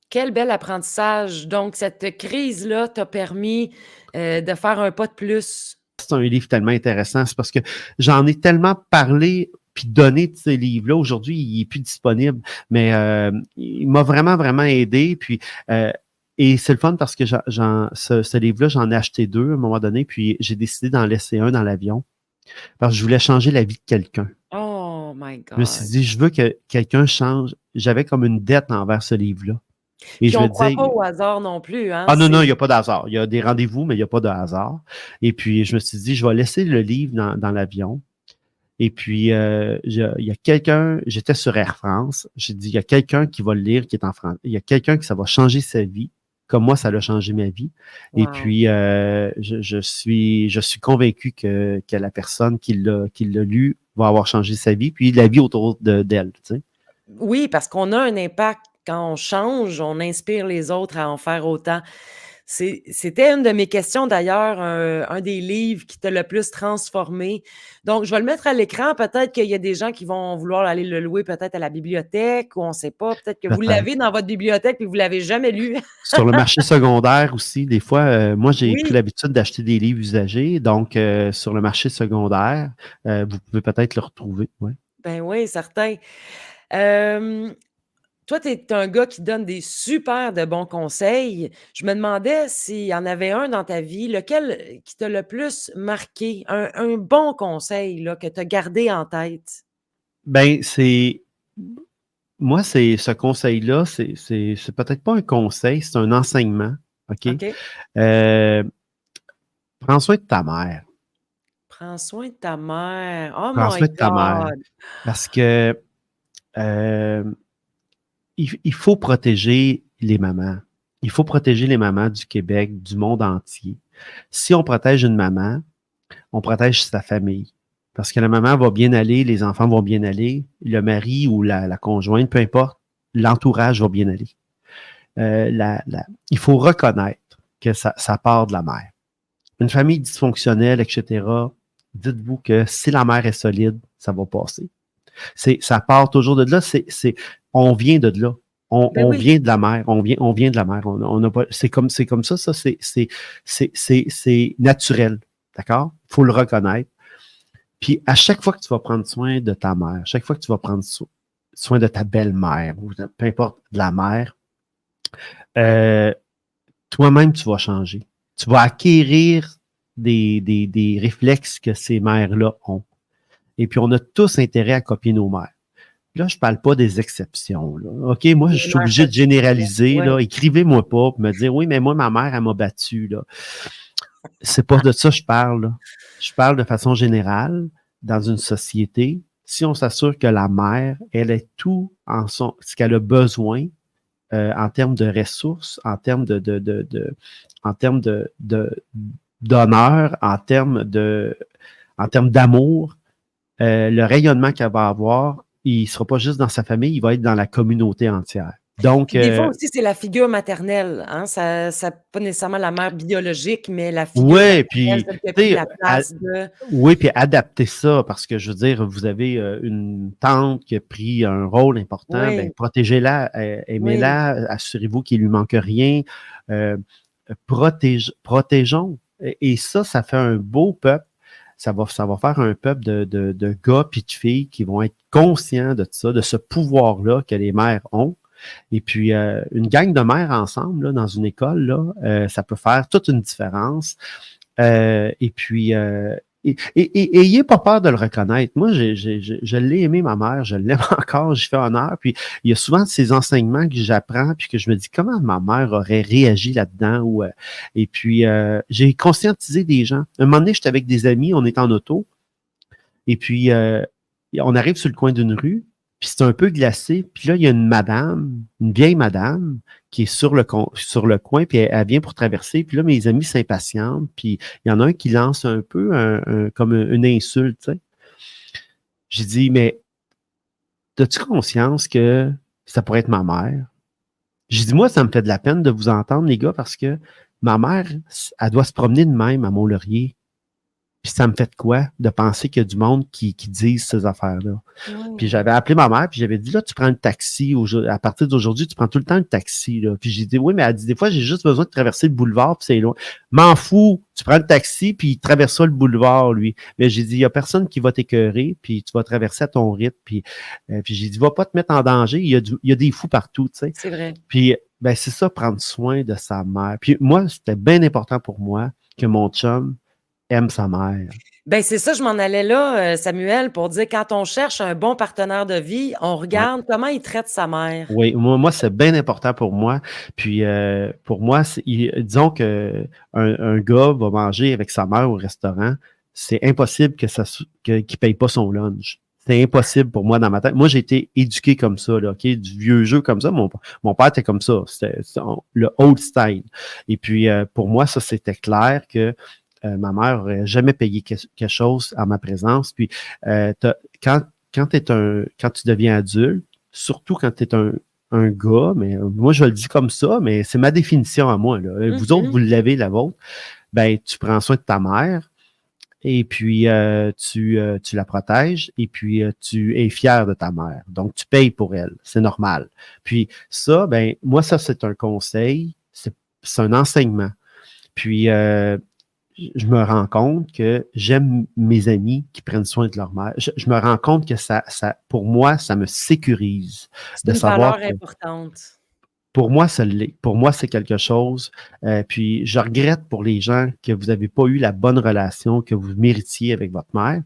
Quel bel apprentissage. Donc, cette crise-là t'a permis de faire un pas de plus. C'est un livre tellement intéressant. C'est parce que j'en ai tellement parlé puis donné de ces livres-là. Aujourd'hui, il n'est plus disponible, mais il m'a vraiment, vraiment aidé. Puis, et c'est le fun parce que ce livre-là, j'en ai acheté 2 à un moment donné, puis j'ai décidé d'en laisser un dans l'avion parce que je voulais changer la vie de quelqu'un. Oh my God. Je me suis dit, je veux que quelqu'un change. J'avais comme une dette envers ce livre-là. Et puis on ne croit pas au hasard non plus. Hein? Ah non, il n'y a pas de hasard. Il y a des rendez-vous, mais il n'y a pas de hasard. Et puis, je me suis dit, je vais laisser le livre dans l'avion. Et puis, il y a quelqu'un, j'étais sur Air France, j'ai dit, il y a quelqu'un qui va le lire, qui est en France. Il y a quelqu'un qui ça va changer sa vie, comme moi, ça a changé ma vie. Wow. Et puis, je suis convaincu que la personne qui l'a lu va avoir changé sa vie, puis la vie autour d'elle, tu sais. Oui, parce qu'on a un impact. Quand on change, on inspire les autres à en faire autant. C'était une de mes questions d'ailleurs, un des livres qui t'a le plus transformé. Donc, je vais le mettre à l'écran. Peut-être qu'il y a des gens qui vont vouloir aller le louer peut-être à la bibliothèque ou on ne sait pas. Peut-être que vous l'avez dans votre bibliothèque et vous ne l'avez jamais lu. Sur le marché secondaire aussi, des fois, moi, j'ai pris l'habitude d'acheter des livres usagés. Donc, sur le marché secondaire, vous pouvez peut-être le retrouver. Ouais. Ben oui, certain. Toi, tu es un gars qui donne des super de bons conseils. Je me demandais s'il y en avait un dans ta vie, lequel qui t'a le plus marqué, un bon conseil là, que tu as gardé en tête. Ben, moi, ce conseil-là, c'est peut-être pas un conseil, c'est un enseignement. OK? Prends soin de ta mère. Prends soin de ta mère. Oh Prends soin de ta mère. God! Parce que il faut protéger les mamans. Il faut protéger les mamans du Québec, du monde entier. Si on protège une maman, on protège sa famille. Parce que la maman va bien aller, les enfants vont bien aller, le mari ou la conjointe, peu importe, l'entourage va bien aller. Il faut reconnaître que ça part de la mère. Une famille dysfonctionnelle, etc., dites-vous que si la mère est solide, ça va passer. Ça part toujours de là. On vient de là. On vient de la mer. On vient de la mer. C'est comme ça. Ça, c'est naturel. D'accord? Il faut le reconnaître. Puis, à chaque fois que tu vas prendre soin de ta mère, à chaque fois que tu vas prendre soin de ta belle-mère, ou peu importe, de la mère, toi-même, tu vas changer. Tu vas acquérir des réflexes que ces mères-là ont. Et puis, on a tous intérêt à copier nos mères. Là, je ne parle pas des exceptions. Là. OK, moi, je suis obligé de généraliser. Ouais. Là. Écrivez-moi pas pour me dire, oui, mais moi, ma mère, elle m'a battu. Là. C'est pas de ça que je parle. Là. Je parle de façon générale. dans une société, si on s'assure que la mère, elle est tout ce qu'elle a besoin en termes de ressources, en termes en termes d'honneur, en termes d'amour, le rayonnement qu'elle va avoir, il ne sera pas juste dans sa famille, il va être dans la communauté entière. Donc, Puis des fois aussi, c'est la figure maternelle, hein? Ça pas nécessairement la mère biologique, mais la figure ouais, maternelle, puis, celle qui a tu pris sais, la place de oui, puis adapter ça, parce que je veux dire, vous avez une tante qui a pris un rôle important, ben oui, protégez-la, oui. aimez-la, assurez-vous qu'il lui manque rien, euh, protégeons. Et ça fait un beau peuple. Ça va faire un peuple de gars puis de filles qui vont être conscients de ça, de ce pouvoir-là que les mères ont. Et puis, une gang de mères ensemble, là, dans une école, là, ça peut faire toute une différence. Et puis, ayez pas peur de le reconnaître. Moi, je l'ai aimé, ma mère, je l'aime encore, j'y fais honneur. Puis, il y a souvent ces enseignements que j'apprends, puis que je me dis, comment ma mère aurait réagi là-dedans? Et puis, j'ai conscientisé des gens. Un moment donné, j'étais avec des amis, on est en auto, et puis, on arrive sur le coin d'une rue, puis c'est un peu glacé. Puis là, il y a une madame, une vieille madame, qui est sur le coin, puis elle vient pour traverser. Puis là, mes amis s'impatientent, puis il y en a un qui lance un peu comme une insulte, tu sais. J'ai dit, mais as-tu conscience que ça pourrait être ma mère? J'ai dit, moi, ça me fait de la peine de vous entendre, les gars, parce que ma mère, elle doit se promener de même à Mont-Laurier. Puis ça me fait de quoi de penser qu'il y a du monde qui disent ces affaires-là. Puis Mmh. j'avais appelé ma mère, puis j'avais dit, là, tu prends le taxi, à partir d'aujourd'hui, tu prends tout le temps le taxi, là. Puis j'ai dit, oui, mais elle dit, des fois, j'ai juste besoin de traverser le boulevard, puis c'est loin. M'en fous, tu prends le taxi, puis il traverse ça le boulevard, lui. Mais j'ai dit, il y a personne qui va t'écœurer, puis tu vas traverser à ton rythme, puis j'ai dit, va pas te mettre en danger, il y a des fous partout, tu sais. C'est vrai. Puis, ben, c'est ça, prendre soin de sa mère. Puis moi, c'était bien important pour moi que mon chum aime sa mère. Ben, c'est ça, je m'en allais là, Samuel, pour dire quand on cherche un bon partenaire de vie, on Ouais. regarde comment il traite sa mère. Oui, moi c'est bien important pour moi. Puis pour moi, disons que un gars va manger avec sa mère au restaurant, c'est impossible qu'il paye pas son lunch. C'est impossible pour moi dans ma tête. Moi, j'ai été éduqué comme ça, là, OK? Du vieux jeu comme ça. Mon père était comme ça. C'était le old style. Et puis, pour moi, ça, c'était clair que ma mère n'aurait jamais payé quelque chose à ma présence. Puis, quand, quand tu deviens adulte, surtout quand tu es un gars, mais moi je le dis comme ça, mais c'est ma définition à moi. Là. Vous autres, Mmh. vous l'avez la vôtre, ben tu prends soin de ta mère et puis tu la protèges et puis tu es fier de ta mère. Donc tu payes pour elle, c'est normal. Puis ça, ben moi ça c'est un conseil, c'est un enseignement. Puis je me rends compte que j'aime mes amis qui prennent soin de leur mère. Je me rends compte que pour moi, ça me sécurise C'est de une savoir valeur que importante. pour moi, ça l'est. Pour moi, c'est quelque chose. Puis je regrette pour les gens que vous n'avez pas eu la bonne relation que vous méritiez avec votre mère.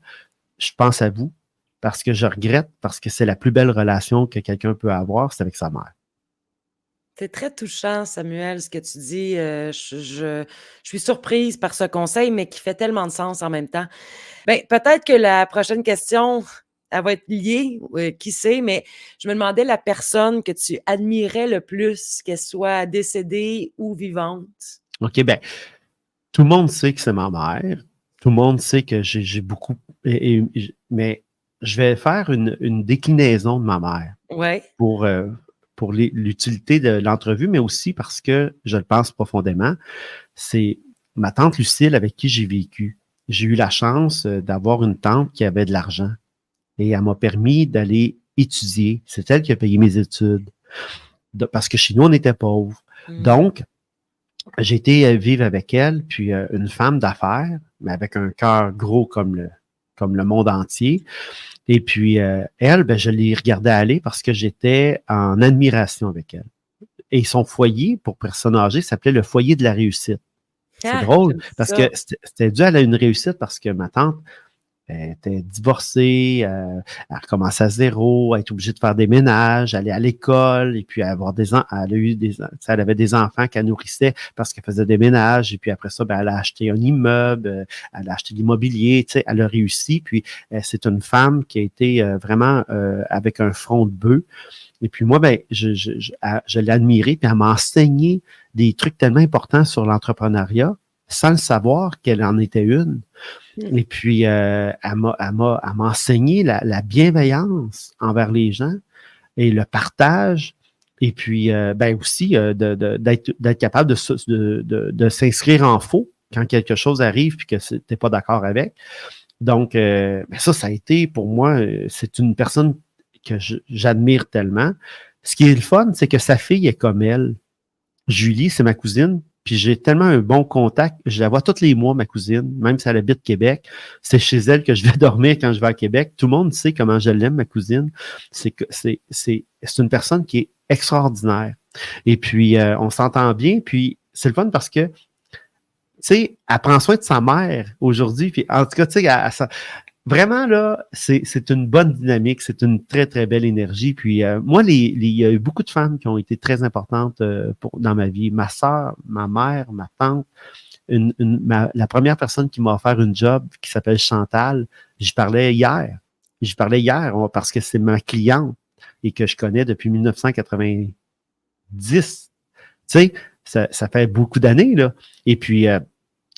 Je pense à vous parce que je regrette parce que c'est la plus belle relation que quelqu'un peut avoir, c'est avec sa mère. C'est très touchant, Samuel, ce que tu dis. Je suis surprise par ce conseil, mais qui fait tellement de sens en même temps. Ben, peut-être que la prochaine question, elle va être liée, qui sait, mais je me demandais la personne que tu admirais le plus, qu'elle soit décédée ou vivante. OK, ben, tout le monde sait que c'est ma mère. Tout le monde sait que j'ai beaucoup. Mais je vais faire une déclinaison de ma mère Ouais. pour, l'utilité de l'entrevue, mais aussi parce que je le pense profondément. C'est ma tante Lucille avec qui j'ai vécu. J'ai eu la chance d'avoir une tante qui avait de l'argent et elle m'a permis d'aller étudier. C'est elle qui a payé mes études parce que chez nous, on était pauvres. Mmh. Donc, j'ai été vivre avec elle, puis une femme d'affaires, mais avec un cœur gros comme le monde entier. Et puis, elle, ben, je l'ai regardée aller parce que j'étais en admiration avec elle. Et son foyer, pour personnes âgées, s'appelait le foyer de la réussite. C'est Ah! drôle J'aime parce que ça. c'était dû à une réussite parce que ma tante, Elle était divorcée, elle recommençait à zéro, elle était obligée de faire des ménages, aller à l'école, et puis avoir elle avait des enfants qu'elle nourrissait parce qu'elle faisait des ménages, et puis après ça, ben, elle a acheté un immeuble, elle a acheté de l'immobilier, tu sais, elle a réussi, puis c'est une femme qui a été vraiment avec un front de bœuf. Et puis moi, ben, je l'ai admirée, puis elle m'a enseigné des trucs tellement importants sur l'entrepreneuriat, sans le savoir qu'elle en était une. Et puis, elle m'a enseigné la bienveillance envers les gens et le partage. Et puis, ben aussi, d'être capable de s'inscrire en faux quand quelque chose arrive puis que tu n'es pas d'accord avec. Donc, ben ça a été, pour moi, c'est une personne que j'admire tellement. Ce qui est le fun, c'est que sa fille est comme elle. Julie, c'est ma cousine, puis j'ai tellement un bon contact. Je la vois tous les mois, ma cousine, même si elle habite Québec. C'est chez elle que je vais dormir quand je vais à Québec. Tout le monde sait comment je l'aime, ma cousine. C'est une personne qui est extraordinaire. Et puis, on s'entend bien. Puis, c'est le fun parce que, tu sais, elle prend soin de sa mère aujourd'hui. Puis, en tout cas, tu sais, vraiment, là, c'est une bonne dynamique, c'est une très, très belle énergie. Puis moi, il y a eu beaucoup de femmes qui ont été très importantes dans ma vie. Ma sœur, ma mère, ma tante, la première personne qui m'a offert une job qui s'appelle Chantal, j'y parlais hier. Parce que c'est ma cliente et que je connais depuis 1990. Tu sais, ça fait beaucoup d'années, là. Et puis,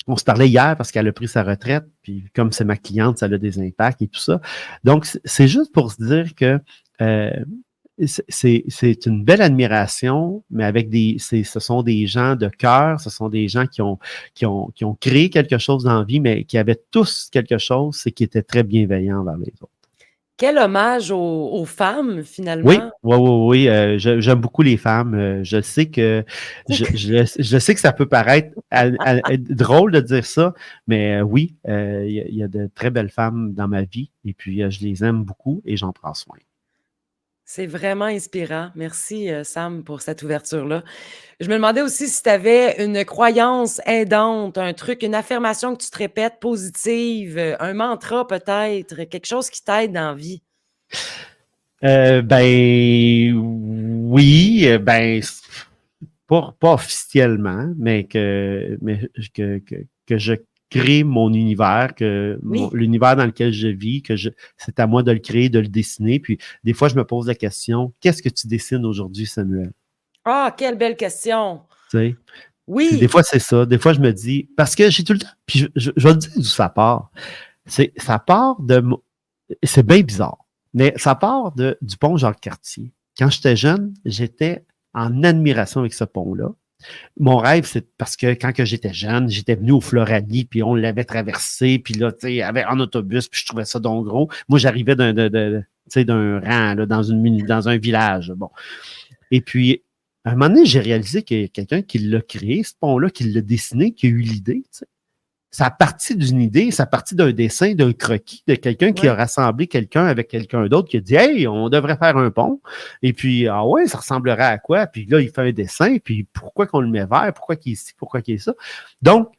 on se parlait hier parce qu'elle a pris sa retraite, puis comme c'est ma cliente, ça a des impacts et tout ça. Donc, c'est juste pour se dire que c'est une belle admiration, mais avec ce sont des gens de cœur, ce sont des gens qui ont créé quelque chose dans la vie, mais qui avaient tous quelque chose, c'est qu'ils étaient très bienveillants envers les autres. Quel hommage aux femmes, Oui, finalement. oui. J'aime beaucoup les femmes. Je sais que je sais que ça peut paraître drôle de dire ça, mais oui, il y a de très belles femmes dans ma vie et puis je les aime beaucoup et j'en prends soin. C'est vraiment inspirant. Merci, Sam, pour cette ouverture-là. Je me demandais aussi si tu avais une croyance aidante, un truc, une affirmation que tu te répètes positive, un mantra peut-être, quelque chose qui t'aide dans la vie. Ben oui, ben pas officiellement, mais que je crée mon univers, Oui. l'univers dans lequel je vis, c'est à moi de le créer, de le dessiner. Puis des fois, je me pose la question, qu'est-ce que tu dessines aujourd'hui, Samuel? Ah, quelle belle question. Tu sais? Puis des Oui. fois, c'est ça. Des fois, je me dis, parce que j'ai tout le temps, puis je vais te dire d'où ça part. Ça part c'est bien bizarre, mais ça part du pont Jacques-Cartier. Quand j'étais jeune, j'étais en admiration avec ce pont-là. Mon rêve, c'est parce que quand que j'étais jeune, j'étais venu au Floranie, puis on l'avait traversé, puis là, tu sais, en autobus, puis je trouvais ça donc gros. Moi, j'arrivais d'un rang, là, dans un village. Bon. Et puis, à un moment donné, j'ai réalisé qu'il y a quelqu'un qui l'a créé, ce pont-là, qui l'a dessiné, qui a eu l'idée, tu sais. Ça a parti d'une idée, ça a parti d'un dessin, d'un croquis, de quelqu'un qui a Ouais. rassemblé quelqu'un avec quelqu'un d'autre qui a dit « Hey, on devrait faire un pont. » Et puis, ah ouais, ça ressemblerait à quoi? Puis là, il fait un dessin, puis pourquoi qu'on le met vert? Pourquoi qu'il est ici? Pourquoi qu'il est ça? Donc,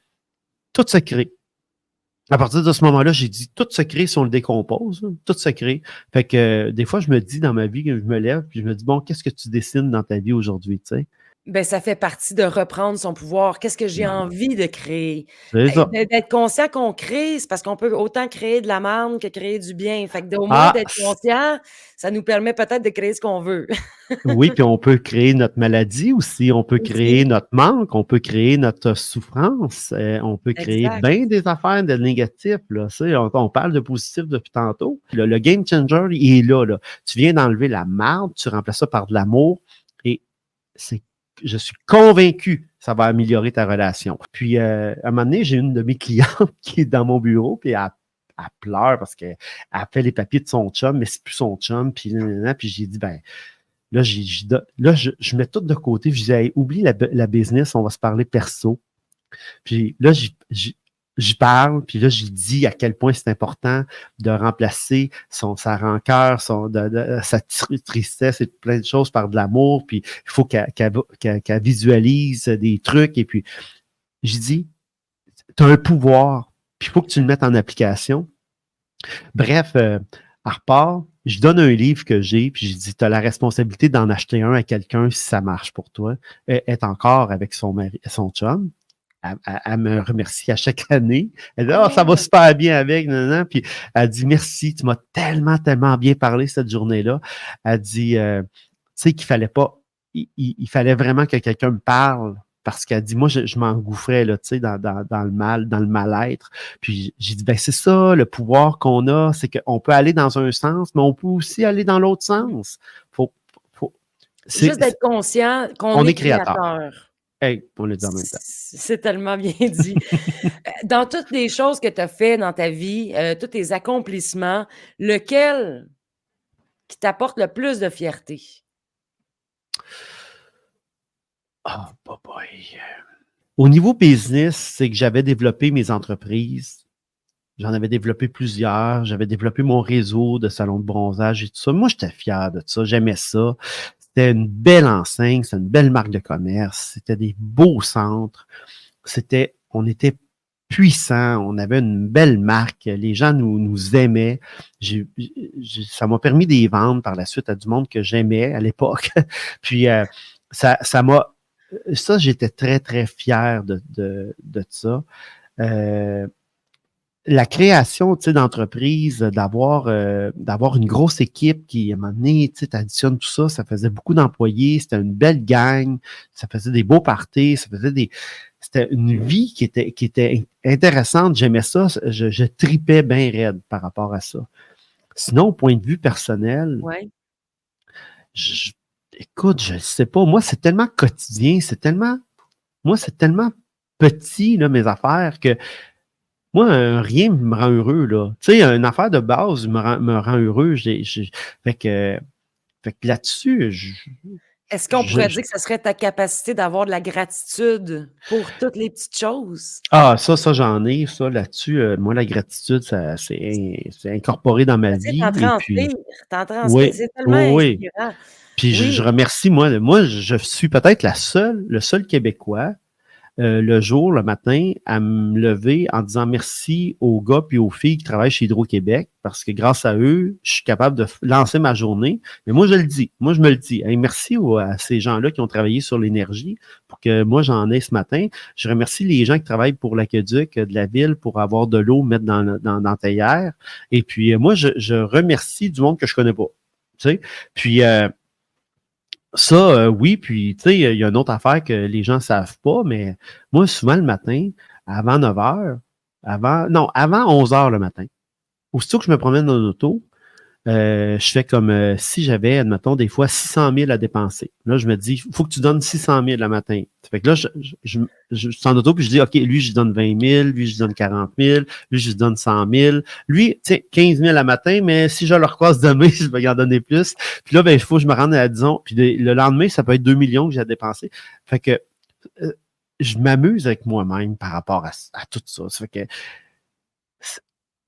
tout se crée. À partir de ce moment-là, j'ai dit, tout se crée si on le décompose. Hein, tout se crée. Fait que des fois, je me dis dans ma vie, je me lève, puis je me dis, bon, qu'est-ce que tu dessines dans ta vie aujourd'hui, tu sais? Ben, ça fait partie de reprendre son pouvoir. Qu'est-ce que j'ai envie de créer? C'est ça. D'être conscient qu'on crée, c'est parce qu'on peut autant créer de la merde que créer du bien. Fait que au moins Ah, d'être conscient, ça nous permet peut-être de créer ce qu'on veut. oui, puis on peut créer notre maladie aussi, on peut créer Aussi. notre manque, on peut créer notre souffrance, on peut créer Exact. bien des affaires de négatifs. Là, tu sais, on parle de positif depuis tantôt. Le game changer, il est là, là. Tu viens d'enlever la marde, tu remplaces ça par de l'amour et je suis convaincu que ça va améliorer ta relation. Puis, à un moment donné, j'ai une de mes clientes qui est dans mon bureau, puis elle pleure parce qu'elle fait les papiers de son chum, mais c'est plus son chum. Puis, puis j'ai dit, ben, là, je mets tout de côté. Je dis, hey, oublie la business, on va se parler perso. Puis là, j'y parle, puis là, j'y dis à quel point c'est important de remplacer sa rancœur, sa tristesse et plein de choses par de l'amour. Puis il faut qu'elle visualise des trucs. Et puis, je dis, tu as un pouvoir, puis il faut que tu le mettes en application. Bref, à repart, je donne un livre que j'ai, puis je dis, tu as la responsabilité d'en acheter un à quelqu'un si ça marche pour toi. Elle est encore avec son mari, son chum. Elle me remercie à chaque année. Elle dit, oh, ça va Oh! super bien avec, nan, nan. Puis elle dit, merci, tu m'as tellement, tellement bien parlé cette journée-là. Elle dit, tu sais qu'il fallait pas, il fallait vraiment que quelqu'un me parle. Parce qu'elle dit, moi, je m'engouffrais, là, tu sais, dans le mal, dans le mal-être. Puis j'ai dit, ben, c'est ça, le pouvoir qu'on a, c'est qu'on peut aller dans un sens, mais on peut aussi aller dans l'autre sens. Faut, faut, Juste d'être conscient qu'on on est est créateur. créateur. Hey, on le dit en même temps. C'est tellement bien dit. Dans toutes les choses que tu as fait dans ta vie, tous tes accomplissements, lequel qui t'apporte le plus de fierté? Ah, boy. Au niveau business, c'est que j'avais développé mes entreprises. J'en avais développé plusieurs. J'avais développé mon réseau de salons de bronzage et tout ça. Moi, j'étais fier de ça. J'aimais ça. C'était une belle enseigne. C'était une belle marque de commerce. C'était des beaux centres. On était puissants. On avait une belle marque. Les gens nous aimaient. Ça m'a permis de les vendre par la suite à du monde que j'aimais à l'époque. Puis, ça m'a ça, j'étais très, très fier de ça. La création, tu sais, d'entreprise, d'avoir une grosse équipe qui, à un moment donné, tu sais, t'additionnes tout ça, ça faisait beaucoup d'employés, c'était une belle gang, ça faisait des beaux parties, c'était une vie qui était intéressante, j'aimais ça, je tripais bien raide par rapport à ça. Sinon, au point de vue personnel, Ouais. écoute, je sais pas, moi, c'est tellement quotidien, moi, c'est tellement petit, là, mes affaires, que moi, rien me rend heureux, là. Tu sais, une affaire de base me rend heureux. Fait que, fait que là-dessus, Est-ce qu'on pourrait dire que ce serait ta capacité d'avoir de la gratitude pour toutes les petites choses? ça, j'en ai, ça, là-dessus. Moi, la gratitude, c'est incorporé dans ma Tu sais, vie. Et puis, tu transpires, oui, c'est tellement oui, oui. inspirant. Puis, je Oui, remercie, moi, je suis peut-être le seul Québécois le jour, le matin, à me lever en disant merci aux gars et aux filles qui travaillent chez Hydro-Québec parce que grâce à eux, je suis capable de lancer ma journée. Mais moi, je le dis. Moi, je me le dis. Hey, merci à ces gens-là qui ont travaillé sur l'énergie pour que moi, j'en ai ce matin. Je remercie les gens qui travaillent pour l'aqueduc de la ville pour avoir de l'eau, mettre dans la théière. Et puis, moi, je remercie du monde que je connais pas. Tu sais? Puis, ça, oui, puis tu sais, il y a une autre affaire que les gens ne savent pas, mais moi, souvent le matin, avant 9 heures, avant 11 heures le matin, aussitôt que je me promène dans l'auto, je fais comme si j'avais, admettons, des fois 600 000 à dépenser. Là, je me dis, il faut que tu donnes 600 000 le matin. Ça fait que là, je suis en auto, puis je dis, OK, lui, je lui donne 20 000, lui, je lui donne 40 000, lui, je lui donne 100 000. Lui, tiens, 15 000 le matin, mais si je le recroise demain, je vais lui en donner plus. Puis là, ben, il faut que je me rende à, disons, puis le lendemain, ça peut être 2 millions que j'ai à dépenser. Fait que je m'amuse avec moi-même par rapport à tout ça. Ça fait que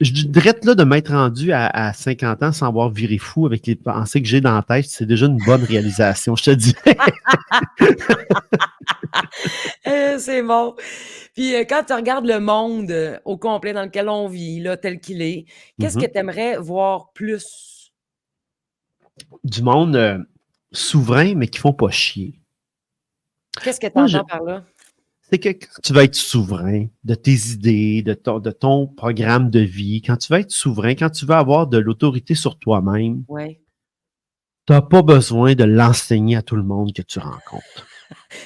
je dirais là de m'être rendu à 50 ans sans avoir viré fou avec les pensées que j'ai dans la tête, c'est déjà une bonne réalisation, je te dis. c'est bon. Puis, quand tu regardes le monde, au complet dans lequel on vit, là, tel qu'il est, qu'est-ce que Mhm. tu aimerais voir plus? Du monde souverain, mais qui font pas chier. Qu'est-ce que tu Moi, entends par là? c'est que quand tu vas être souverain de tes idées, de ton programme de vie, quand tu vas être souverain, quand tu vas avoir de l'autorité sur toi-même, Ouais. tu n'as pas besoin de l'enseigner à tout le monde que tu rencontres.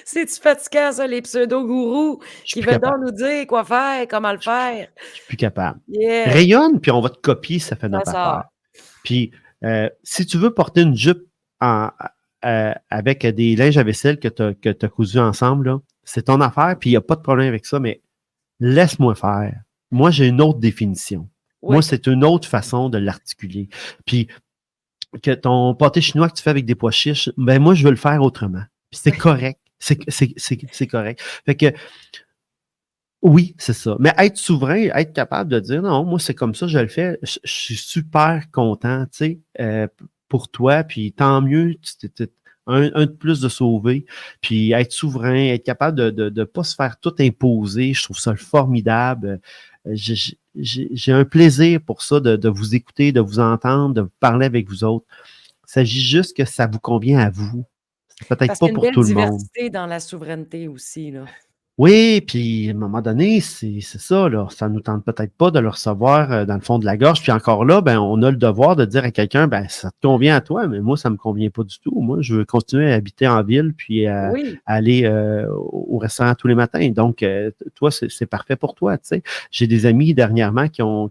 C'est-tu fatigant ça, les pseudo-gourous Je suis qui plus veulent donc capable. nous dire quoi faire, comment le Je, je- faire? je suis plus capable. Yeah, Rayonne, puis on va te copier, ça fait ça notre affaire. sort. Puis, si tu veux porter une jupe avec des linges à vaisselle que tu as cousus ensemble, là, c'est ton affaire, puis il n'y a pas de problème avec ça, mais laisse-moi faire. Moi, j'ai une autre définition. Moi, Oui, c'est une autre façon de l'articuler. Puis, que ton pâté chinois que tu fais avec des pois chiches, ben moi, je veux le faire autrement. Puis c'est correct. C'est correct. Fait que, oui, c'est ça. Mais être souverain, être capable de dire non, moi, c'est comme ça, je le fais. Je suis super content, tu sais, pour toi. Puis tant mieux, un de plus de sauver. Puis être souverain, être capable de ne pas se faire tout imposer, je trouve ça formidable. j'ai un plaisir pour ça, de vous écouter, de vous entendre, de parler avec vous autres. Il s'agit juste que ça vous convient à vous. C'est peut-être Parce qu'il pas y a une pour belle tout le monde. diversité dans la souveraineté aussi, là. Oui, puis à un moment donné, c'est ça, là. Ça nous tente peut-être pas de le recevoir dans le fond de la gorge. Puis encore là, ben, on a le devoir de dire à quelqu'un, ben, ça te convient à toi, mais moi, ça me convient pas du tout. Moi, je veux continuer à habiter en ville, puis à Oui. aller au restaurant tous les matins. Donc, toi, c'est parfait pour toi, tu sais. J'ai des amis dernièrement qui ont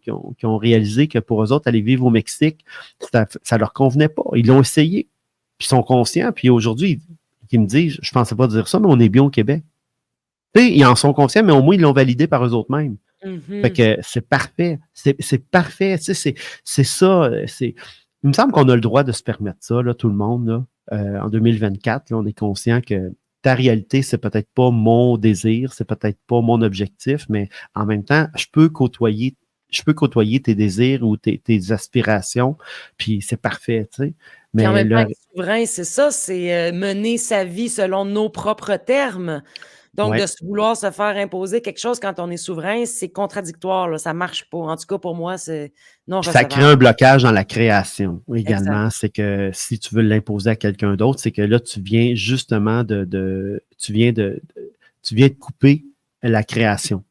réalisé que pour eux autres, aller vivre au Mexique, ça leur convenait pas. Ils l'ont essayé, puis ils sont conscients. Puis aujourd'hui, ils me disent, je pensais pas dire ça, mais on est bien au Québec. Tu sais, ils en sont conscients, mais au moins, ils l'ont validé par eux autres mêmes. Fait Mhm. que c'est parfait. C'est parfait. Tu sais, c'est ça. Il me semble qu'on a le droit de se permettre ça, là, tout le monde. Là. En 2024, là, on est conscient que ta réalité, c'est peut-être pas mon désir, c'est peut-être pas mon objectif, mais en même temps, je peux côtoyer tes désirs ou tes aspirations, puis c'est parfait, tu sais. Puis en Mais même temps, là, être souverain, c'est ça, c'est mener sa vie selon nos propres termes. Donc, de ouais. vouloir se faire imposer quelque chose quand on est souverain, c'est contradictoire, là, ça marche pas. En tout cas, pour moi, c'est non Puis ça crée recevable. un blocage dans la création Exact. également. C'est que si tu veux l'imposer à quelqu'un d'autre, c'est que là, tu viens justement tu viens de couper la création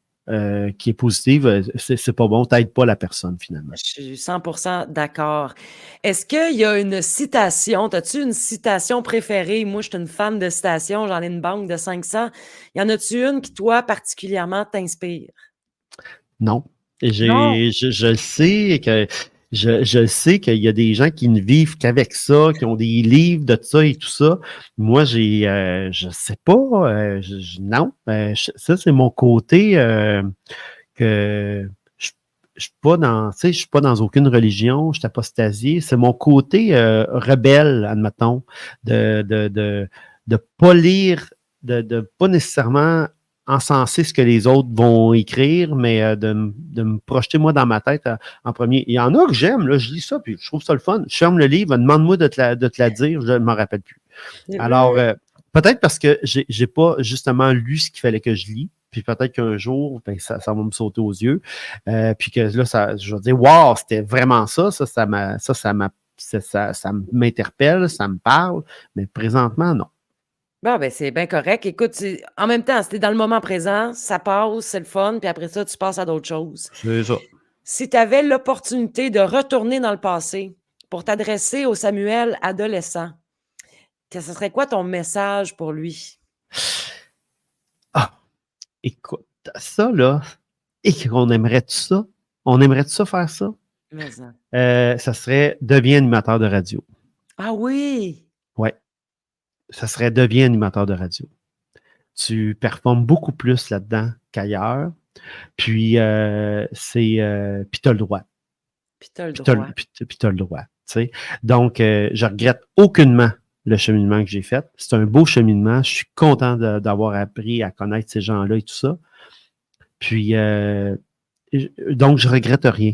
qui est positive. C'est pas bon, t'aides pas la personne finalement. Je suis 100% d'accord. Est-ce qu'il y a une citation? As-tu une citation préférée? Moi, je suis une fan de citations. J'en ai une banque de 500. Y en a-tu une qui, toi, particulièrement t'inspire? Non. Non? Je le sais que je sais qu'il y a des gens qui ne vivent qu'avec ça, qui ont des livres de ça et tout ça. Moi, je sais pas, non. Ça, c'est mon côté que je, je suis pas dans, tu sais, je suis pas dans aucune religion, je suis apostasié. C'est mon côté rebelle, admettons, de pas lire, de pas nécessairement encenser ce que les autres vont écrire, mais de me projeter moi dans ma tête en premier. Il y en a que j'aime, là, je lis ça, puis je trouve ça le fun. Je ferme le livre, demande-moi de te la dire, je ne m'en rappelle plus. Alors, peut-être parce que j'ai pas justement lu ce qu'il fallait que je lis, puis peut-être qu'un jour, ben, ça va me sauter aux yeux, puis que là, je vais dire, wow, c'était vraiment ça m'interpelle, ça me parle, mais présentement, non. Bon, ben, c'est bien correct. Écoute, en même temps, si tu dans le moment présent, ça passe, c'est le fun, puis après ça, tu passes à d'autres choses. C'est ça. Si tu avais l'opportunité de retourner dans le passé pour t'adresser au Samuel adolescent, ce serait quoi ton message pour lui? Ah, écoute, ça, là, et qu'on aimerait tout ça? On aimerait tout ça faire ça? Mais en Ça serait deviens animateur de radio. ah oui! Ouais, ça serait deviens animateur de radio. Tu performes beaucoup plus là-dedans qu'ailleurs. Puis puis t'as le droit. Puis tu as le Puis t'as, droit. puis t'as le droit. Tu sais. Donc, je regrette aucunement le cheminement que j'ai fait. C'est un beau cheminement. Je suis content d'avoir appris à connaître ces gens-là et tout ça. Puis donc, je regrette rien.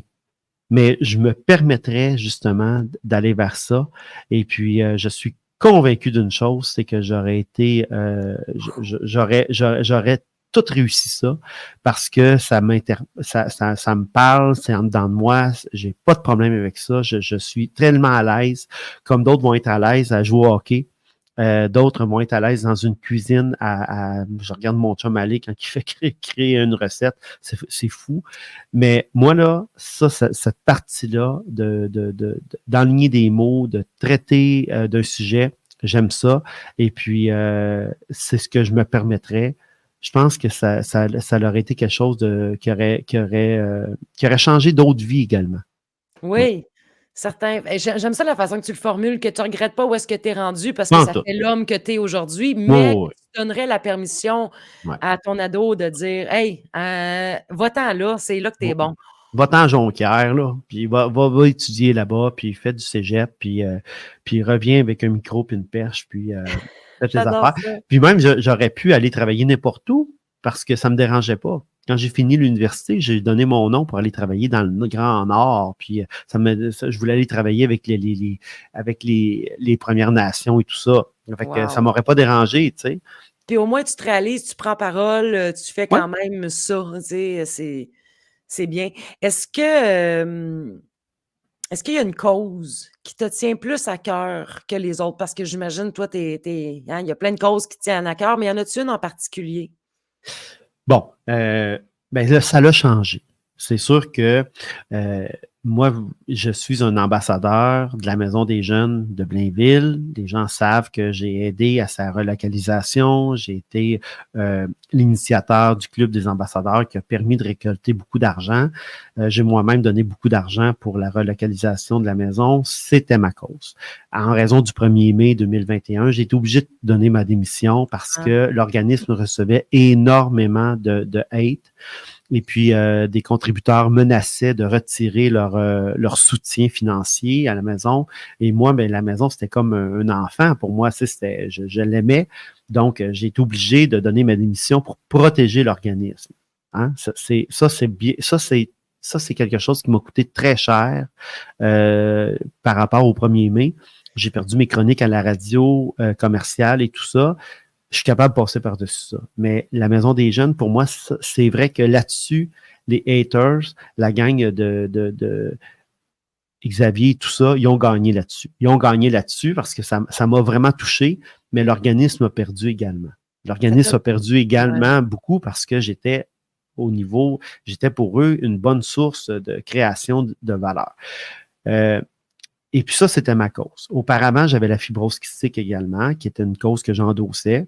Mais je me permettrais justement d'aller vers ça. Et puis, je suis convaincu d'une chose, c'est que j'aurais été, j'aurais tout réussi ça parce que ça me parle, c'est en dedans de moi, j'ai pas de problème avec ça, je suis tellement à l'aise, comme d'autres vont être à l'aise à jouer au hockey. D'autres vont être à l'aise dans une cuisine. Je regarde mon chum aller quand il fait créer une recette. C'est fou. Mais moi, là, cette partie-là d'enligner des mots, de traiter d'un sujet, j'aime ça. Et puis, c'est ce que je me permettrais. Je pense que ça aurait été quelque chose qui aurait changé d'autres vies également. Oui. Oui, certain. J'aime ça la façon que tu le formules, que tu regrettes pas où est-ce que tu es rendu parce que Pas en ça tout. fait l'homme que tu es aujourd'hui, Oui, mais oui, que tu donnerais la permission oui. à ton ado de dire: «Hey, va-t'en là, c'est là que tu es Ouais. bon». Va-t'en à Jonquière, là, puis va étudier là-bas, puis fais du cégep, puis reviens avec un micro puis une perche, puis fais tes J'adore affaires. ça. Puis même, j'aurais pu aller travailler n'importe où parce que ça me dérangeait pas. Quand j'ai fini l'université, j'ai donné mon nom pour aller travailler dans le Grand Nord, puis je voulais aller travailler avec les Premières Nations et tout ça. Fait que ça Wow. m'aurait pas dérangé, tu sais. Puis au moins tu te réalises, tu prends parole, tu fais Ouais. quand même ça, tu sais, C'est bien. Est-ce que, est-ce qu'il y a une cause qui te tient plus à cœur que les autres? Parce que j'imagine, toi, hein, il y a plein de causes qui te tiennent à cœur, mais y en a-tu une en particulier? Bon, ben là, ça l'a changé. C'est sûr que moi, je suis un ambassadeur de la Maison des Jeunes de Blainville. Les gens savent que j'ai aidé à sa relocalisation. J'ai été l'initiateur du Club des ambassadeurs qui a permis de récolter beaucoup d'argent. J'ai moi-même donné beaucoup d'argent pour la relocalisation de la maison. C'était ma cause. En raison du 1er mai 2021, j'ai été obligé de donner ma démission parce que l'organisme recevait énormément de hate. Et puis, des contributeurs menaçaient de retirer leur soutien financier à la maison. Et moi, ben, la maison, c'était comme un enfant. Pour moi, je l'aimais. Donc, j'ai été obligé de donner ma démission pour protéger l'organisme. Hein? Ça, c'est quelque chose qui m'a coûté très cher par rapport au 1er mai. J'ai perdu mes chroniques à la radio commerciale et tout ça. Je suis capable de passer par-dessus ça. Mais la Maison des Jeunes, pour moi, c'est vrai que là-dessus, les haters, la gang de Xavier, tout ça, ils ont gagné là-dessus. Ils ont gagné là-dessus parce que ça m'a vraiment touché, mais l'organisme a perdu également. L'organisme a perdu également beaucoup parce que j'étais pour eux une bonne source de création de valeur. Et puis ça, c'était ma cause. Auparavant, j'avais la fibrose kystique également, qui était une cause que j'endossais.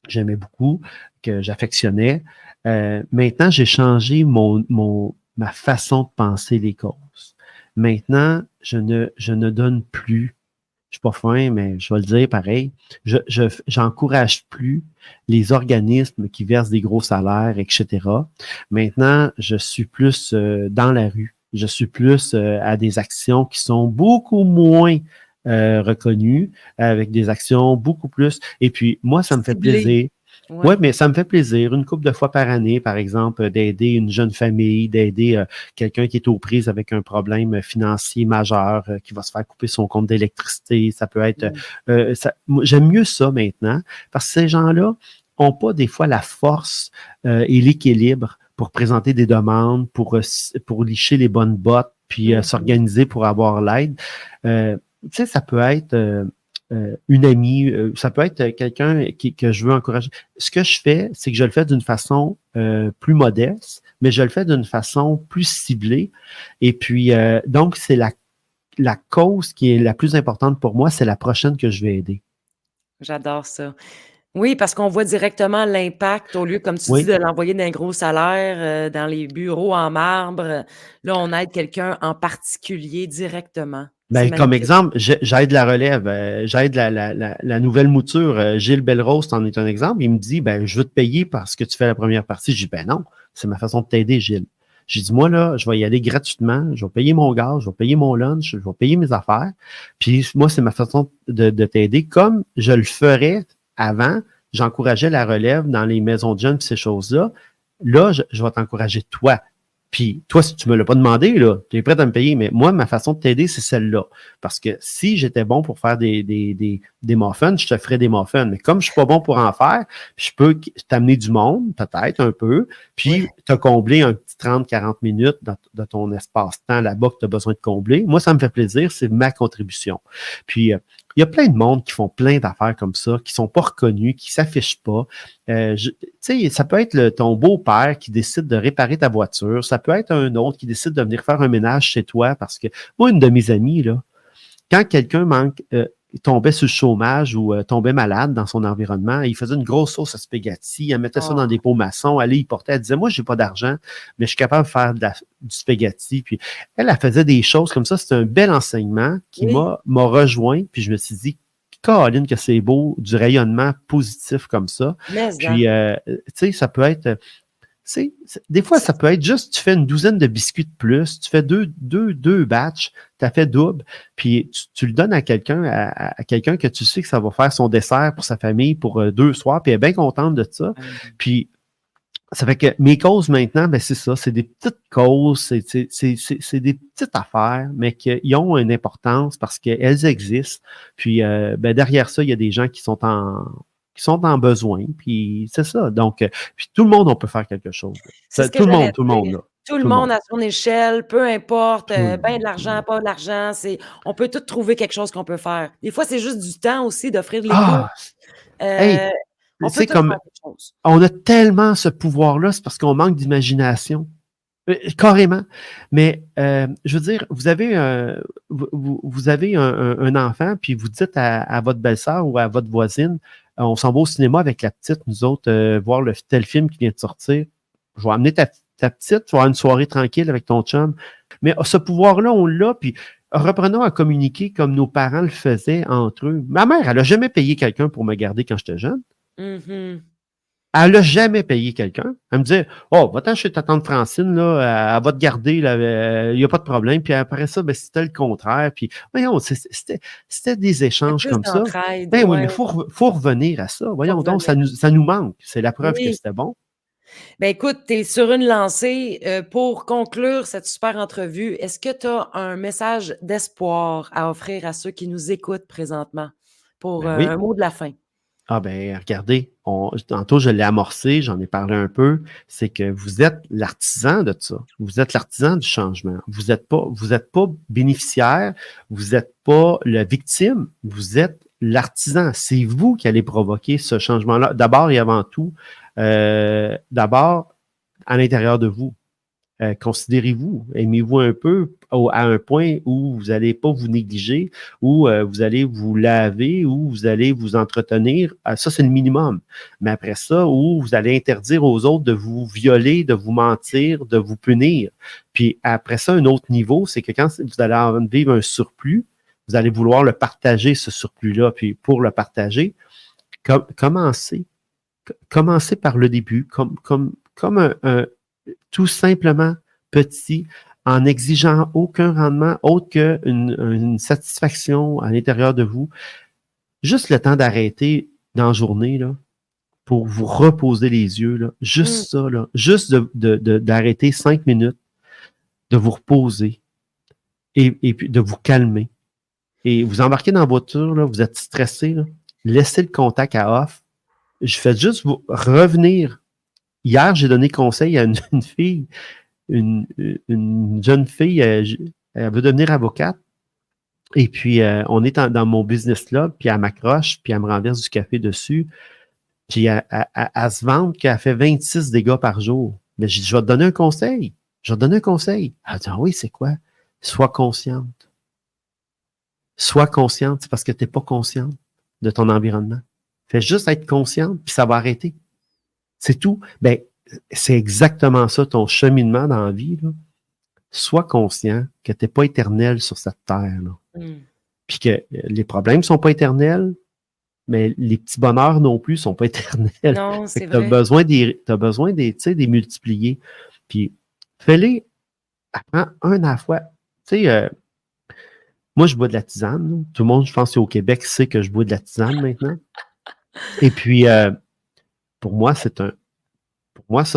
J'aimais beaucoup, que j'affectionnais. Maintenant, j'ai changé ma façon de penser les causes. Maintenant, je ne donne plus, je suis pas fin, mais je vais le dire pareil, j'encourage plus les organismes qui versent des gros salaires, etc. Maintenant, je suis plus dans la rue. Je suis plus à des actions qui sont beaucoup moins reconnues, avec des actions beaucoup plus. Et puis, moi, ça me fait plaisir. Oui, mais ça me fait plaisir, une couple de fois par année, par exemple, d'aider une jeune famille, d'aider quelqu'un qui est aux prises avec un problème financier majeur, qui va se faire couper son compte d'électricité. Ça peut être... j'aime mieux ça maintenant, parce que ces gens-là n'ont pas des fois la force et l'équilibre pour présenter des demandes, pour licher les bonnes bottes, puis s'organiser pour avoir l'aide. Tu sais, ça peut être une amie, ça peut être quelqu'un que je veux encourager. Ce que je fais, c'est que je le fais d'une façon plus modeste, mais je le fais d'une façon plus ciblée. Et puis, donc, c'est la cause qui est la plus importante pour moi, c'est la prochaine que je vais aider. J'adore ça. Oui, parce qu'on voit directement l'impact au lieu, comme tu dis, de l'envoyer d'un gros salaire dans les bureaux en marbre. Là, on aide quelqu'un en particulier directement. Ben, comme exemple, j'aide la relève, j'aide la nouvelle mouture. Gilles Belrose, t'en est un exemple. Il me dit, ben, je veux te payer parce que tu fais la première partie. Je dis, ben non, c'est ma façon de t'aider, Gilles. J'ai dit, moi, là, je vais y aller gratuitement. Je vais payer mon gaz, je vais payer mon lunch, je vais payer mes affaires. Puis, moi, c'est ma façon de t'aider. Comme je le ferais avant, j'encourageais la relève dans les maisons de jeunes et ces choses-là. Là, je vais t'encourager toi. Puis toi, si tu me l'as pas demandé, là, tu es prêt à me payer, mais moi, ma façon de t'aider, c'est celle-là. Parce que si j'étais bon pour faire des muffins, je te ferais des muffins. Mais comme je suis pas bon pour en faire, je peux t'amener du monde, peut-être un peu, puis te combler un petit 30-40 minutes de ton espace-temps là-bas que tu as besoin de combler. Moi, ça me fait plaisir, c'est ma contribution. Puis, il y a plein de monde qui font plein d'affaires comme ça, qui sont pas reconnus, qui s'affichent pas. Tu sais, ça peut être ton beau-père qui décide de réparer ta voiture. Ça peut être un autre qui décide de venir faire un ménage chez toi parce que moi, une de mes amies, là, quand quelqu'un tombait sur le chômage ou tombait malade dans son environnement, il faisait une grosse sauce à spaghetti, elle mettait ça dans des pots maçons, elle y portait, elle disait, moi, j'ai pas d'argent, mais je suis capable de faire du spaghetti. Puis elle faisait des choses comme ça. C'est un bel enseignement qui m'a rejoint. Puis je me suis dit, Caroline, que c'est beau, du rayonnement positif comme ça. Puis, tu sais, ça peut être... des fois, ça peut être juste, tu fais une douzaine de biscuits de plus, tu fais deux batchs, tu as fait double, puis tu le donnes à quelqu'un, à quelqu'un que tu sais que ça va faire son dessert pour sa famille pour 2 soirs, puis elle est bien contente de ça. Puis, ça fait que mes causes maintenant, ben c'est ça, c'est des petites causes, c'est des petites affaires, mais qui ont une importance parce qu'elles existent. Puis, ben derrière ça, il y a des gens qui sont en besoin, puis c'est ça. Donc, puis tout le monde, on peut faire quelque chose. Tout le monde, là. Tout le Tout le monde monde. à son échelle, peu importe, Tout le ben monde, de tout le l'argent, monde. pas de l'argent, on peut tout trouver quelque chose qu'on peut faire. Des fois, c'est juste du temps aussi d'offrir de l'écoute. Ah! Hey! Heu, on peut C'est tout comme faire quelque chose. on a tellement ce pouvoir-là, c'est parce qu'on manque d'imagination. Carrément. Mais je veux dire, vous avez un enfant, puis vous dites à votre belle-sœur ou à votre voisine, on s'en va au cinéma avec la petite, nous autres, voir le tel film qui vient de sortir. Je vais amener ta petite, tu vas avoir une soirée tranquille avec ton chum. Mais ce pouvoir-là, on l'a, puis reprenons à communiquer comme nos parents le faisaient entre eux. Ma mère, elle n'a jamais payé quelqu'un pour me garder quand j'étais jeune. Mmh. Elle n'a jamais payé quelqu'un. Elle me disait, oh, va-t'en chez ta tante Francine, là, elle va te garder, il n'y a pas de problème. Puis après ça, ben, c'était le contraire. Puis, voyons, c'était des Il y a échanges plus comme ça. d'entraide, Ben oui, mais ouais, il faut revenir à ça. faut Voyons donc, revenir. ça nous manque. C'est la preuve que Oui. c'était bon. Ben écoute, tu es sur une lancée. Pour conclure cette super entrevue, est-ce que tu as un message d'espoir à offrir à ceux qui nous écoutent présentement pour, Ben un oui. mot de la fin? Ah ben, regardez, tantôt je l'ai amorcé, j'en ai parlé un peu, c'est que vous êtes l'artisan de ça. Vous êtes l'artisan du changement. Vous êtes pas bénéficiaire, vous n'êtes pas la victime, vous êtes l'artisan. C'est vous qui allez provoquer ce changement-là. D'abord et avant tout, d'abord à l'intérieur de vous. Considérez-vous, aimez-vous un peu à un point où vous n'allez pas vous négliger, où vous allez vous laver, où vous allez vous entretenir. Ça, c'est le minimum. Mais après ça, où vous allez interdire aux autres de vous violer, de vous mentir, de vous punir. Puis après ça, un autre niveau, c'est que quand vous allez en vivre un surplus, vous allez vouloir le partager, ce surplus-là. Puis pour le partager, commencez. Commencez par le début, comme tout simplement petit, en exigeant aucun rendement autre qu'une satisfaction à l'intérieur de vous. Juste le temps d'arrêter dans la journée, là, pour vous reposer les yeux, là, Mmh. juste ça, là, juste d'arrêter 5 minutes, de vous reposer et puis de vous calmer. Et vous embarquez dans la voiture, là, vous êtes stressé, là, laissez le contact à off. Je fais juste vous revenir. Hier, j'ai donné conseil à une fille, une jeune fille, elle veut devenir avocate. Et puis, on est dans mon business là, puis elle m'accroche, puis elle me renverse du café dessus. Puis, elle se vante qu'elle fait 26 dégâts par jour. Mais je dis, je vais te donner un conseil. Je vais te donner un conseil. Elle dit, ah oui, c'est quoi? Sois consciente. Sois consciente, c'est parce que tu n'es pas consciente de ton environnement. Fais juste être consciente, puis ça va arrêter. C'est tout. Ben, c'est exactement ça, ton cheminement dans la vie, là. Sois conscient que tu n'es pas éternel sur cette terre, là. Mmh. Puis que les problèmes ne sont pas éternels, mais les petits bonheurs non plus ne sont pas éternels. Non, Fait c'est que tu as vrai. besoin des, tu sais, des multiplier. Puis fais-les, apprends un à la fois. Tu sais, moi, je bois de la tisane, là. Tout le monde, je pense, au Québec, sait que je bois de la tisane maintenant. Et puis, pour moi, ça,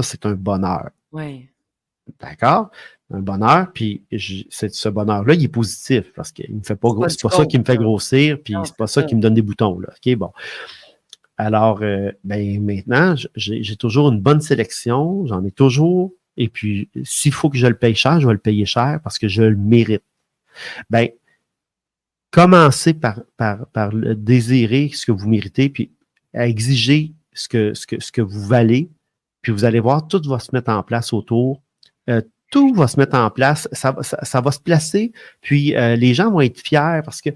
c'est un bonheur. Ouais. D'accord? Un bonheur, puis ce bonheur-là, il est positif parce qu'il me fait pas C'est pas c'est du pas ça qui me coke, fait là. grossir, puis Non, c'est pas c'est ça ça. qui me donne des boutons, là. OK, bon. Alors, ben, maintenant, j'ai toujours une bonne sélection, j'en ai toujours, et puis, s'il faut que je le paye cher, je vais le payer cher parce que je le mérite. Ben, commencez par le désirer ce que vous méritez, puis à exiger ce que vous valez, puis vous allez voir, tout va se mettre en place autour. Euh, tout va se mettre en place, ça va se placer, puis les gens vont être fiers parce que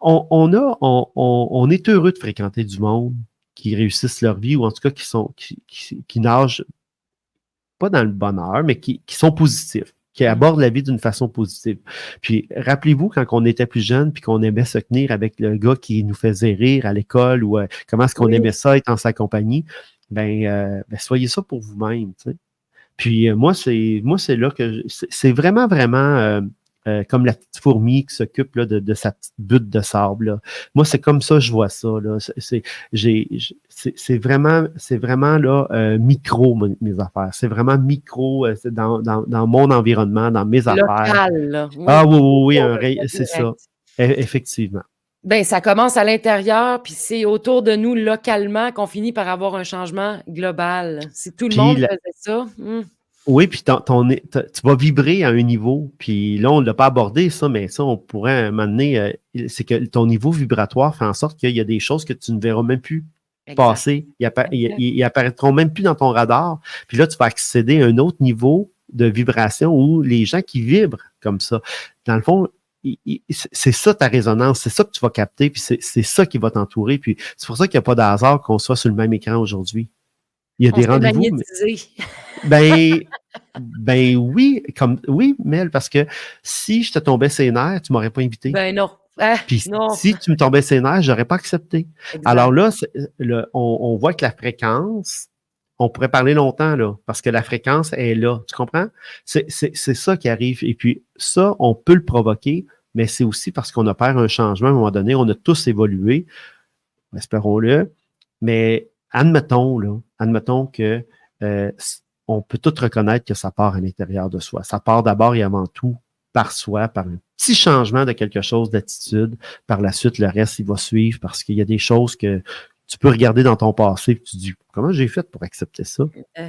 on est heureux de fréquenter du monde qui réussissent leur vie ou en tout cas qui nagent pas dans le bonheur, mais qui sont positifs, qui Mmh. abordent la vie d'une façon positive. Puis rappelez-vous quand on était plus jeune puis qu'on aimait se tenir avec le gars qui nous faisait rire à l'école ou comment est-ce qu'on Oui. aimait ça être en sa compagnie, ben soyez ça pour vous-même, tu sais. Puis moi, c'est là que c'est vraiment, vraiment comme la petite fourmi qui s'occupe là, de sa petite butte de sable, là. Moi, c'est comme ça que je vois ça, là. C'est vraiment là, micro, mes affaires. C'est vraiment micro, c'est dans mon environnement, dans mes affaires. Local, là. Ah Oui. oui, oui, oui, Pas c'est ça. direct. Effectivement. Ben, ça commence à l'intérieur, puis c'est autour de nous localement qu'on finit par avoir un changement global. Si tout le Puis monde faisait ça, Oui, puis tu vas vibrer à un niveau, puis là, on ne l'a pas abordé, ça, mais ça, on pourrait m'amener, c'est que ton niveau vibratoire fait en sorte qu'il y a des choses que tu ne verras même plus Exact, passer. exact. Ils apparaîtront même plus dans ton radar. Puis là, tu vas accéder à un autre niveau de vibration où les gens qui vibrent comme ça, dans le fond, c'est ça ta résonance, c'est ça que tu vas capter, puis c'est ça qui va t'entourer. Puis c'est pour ça qu'il n'y a pas de hasard qu'on soit sur le même écran aujourd'hui. Il y a On des s'est rendez-vous, mais magnétisé. ben, ben oui, oui, Mel, parce que si je te tombais ses nerfs, tu m'aurais pas invité. Ben non. Ah, Puis non. si tu me tombais ses nerfs, j'aurais pas accepté. Alors Exact. là, on voit que la fréquence, on pourrait parler longtemps, là, parce que la fréquence est là. Tu comprends? C'est ça qui arrive. Et puis, ça, on peut le provoquer, mais c'est aussi parce qu'on opère un changement à un moment donné. On a tous évolué, espérons-le. Mais admettons que euh, on peut tout reconnaître que ça part à l'intérieur de soi. Ça part d'abord et avant tout par soi, par un petit changement de quelque chose d'attitude. Par la suite, le reste, il va suivre parce qu'il y a des choses que tu peux regarder dans ton passé et tu te dis, comment j'ai fait pour accepter ça? Euh,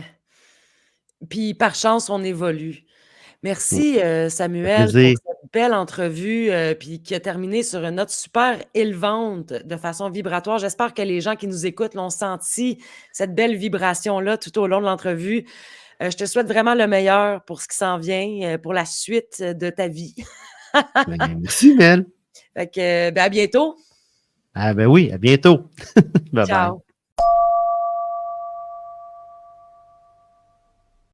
Puis par chance, on évolue. Ça Merci, fait Samuel, pour plaisir. cette belle entrevue, puis qui a terminé sur une note super élevante de façon vibratoire. J'espère que les gens qui nous écoutent l'ont senti, cette belle vibration-là, tout au long de l'entrevue. Je te souhaite vraiment le meilleur pour ce qui s'en vient, pour la suite de ta vie. Ben, merci, Mel. Fait que, ben, à bientôt. Ah ben oui, à bientôt. Bye bye. Ciao.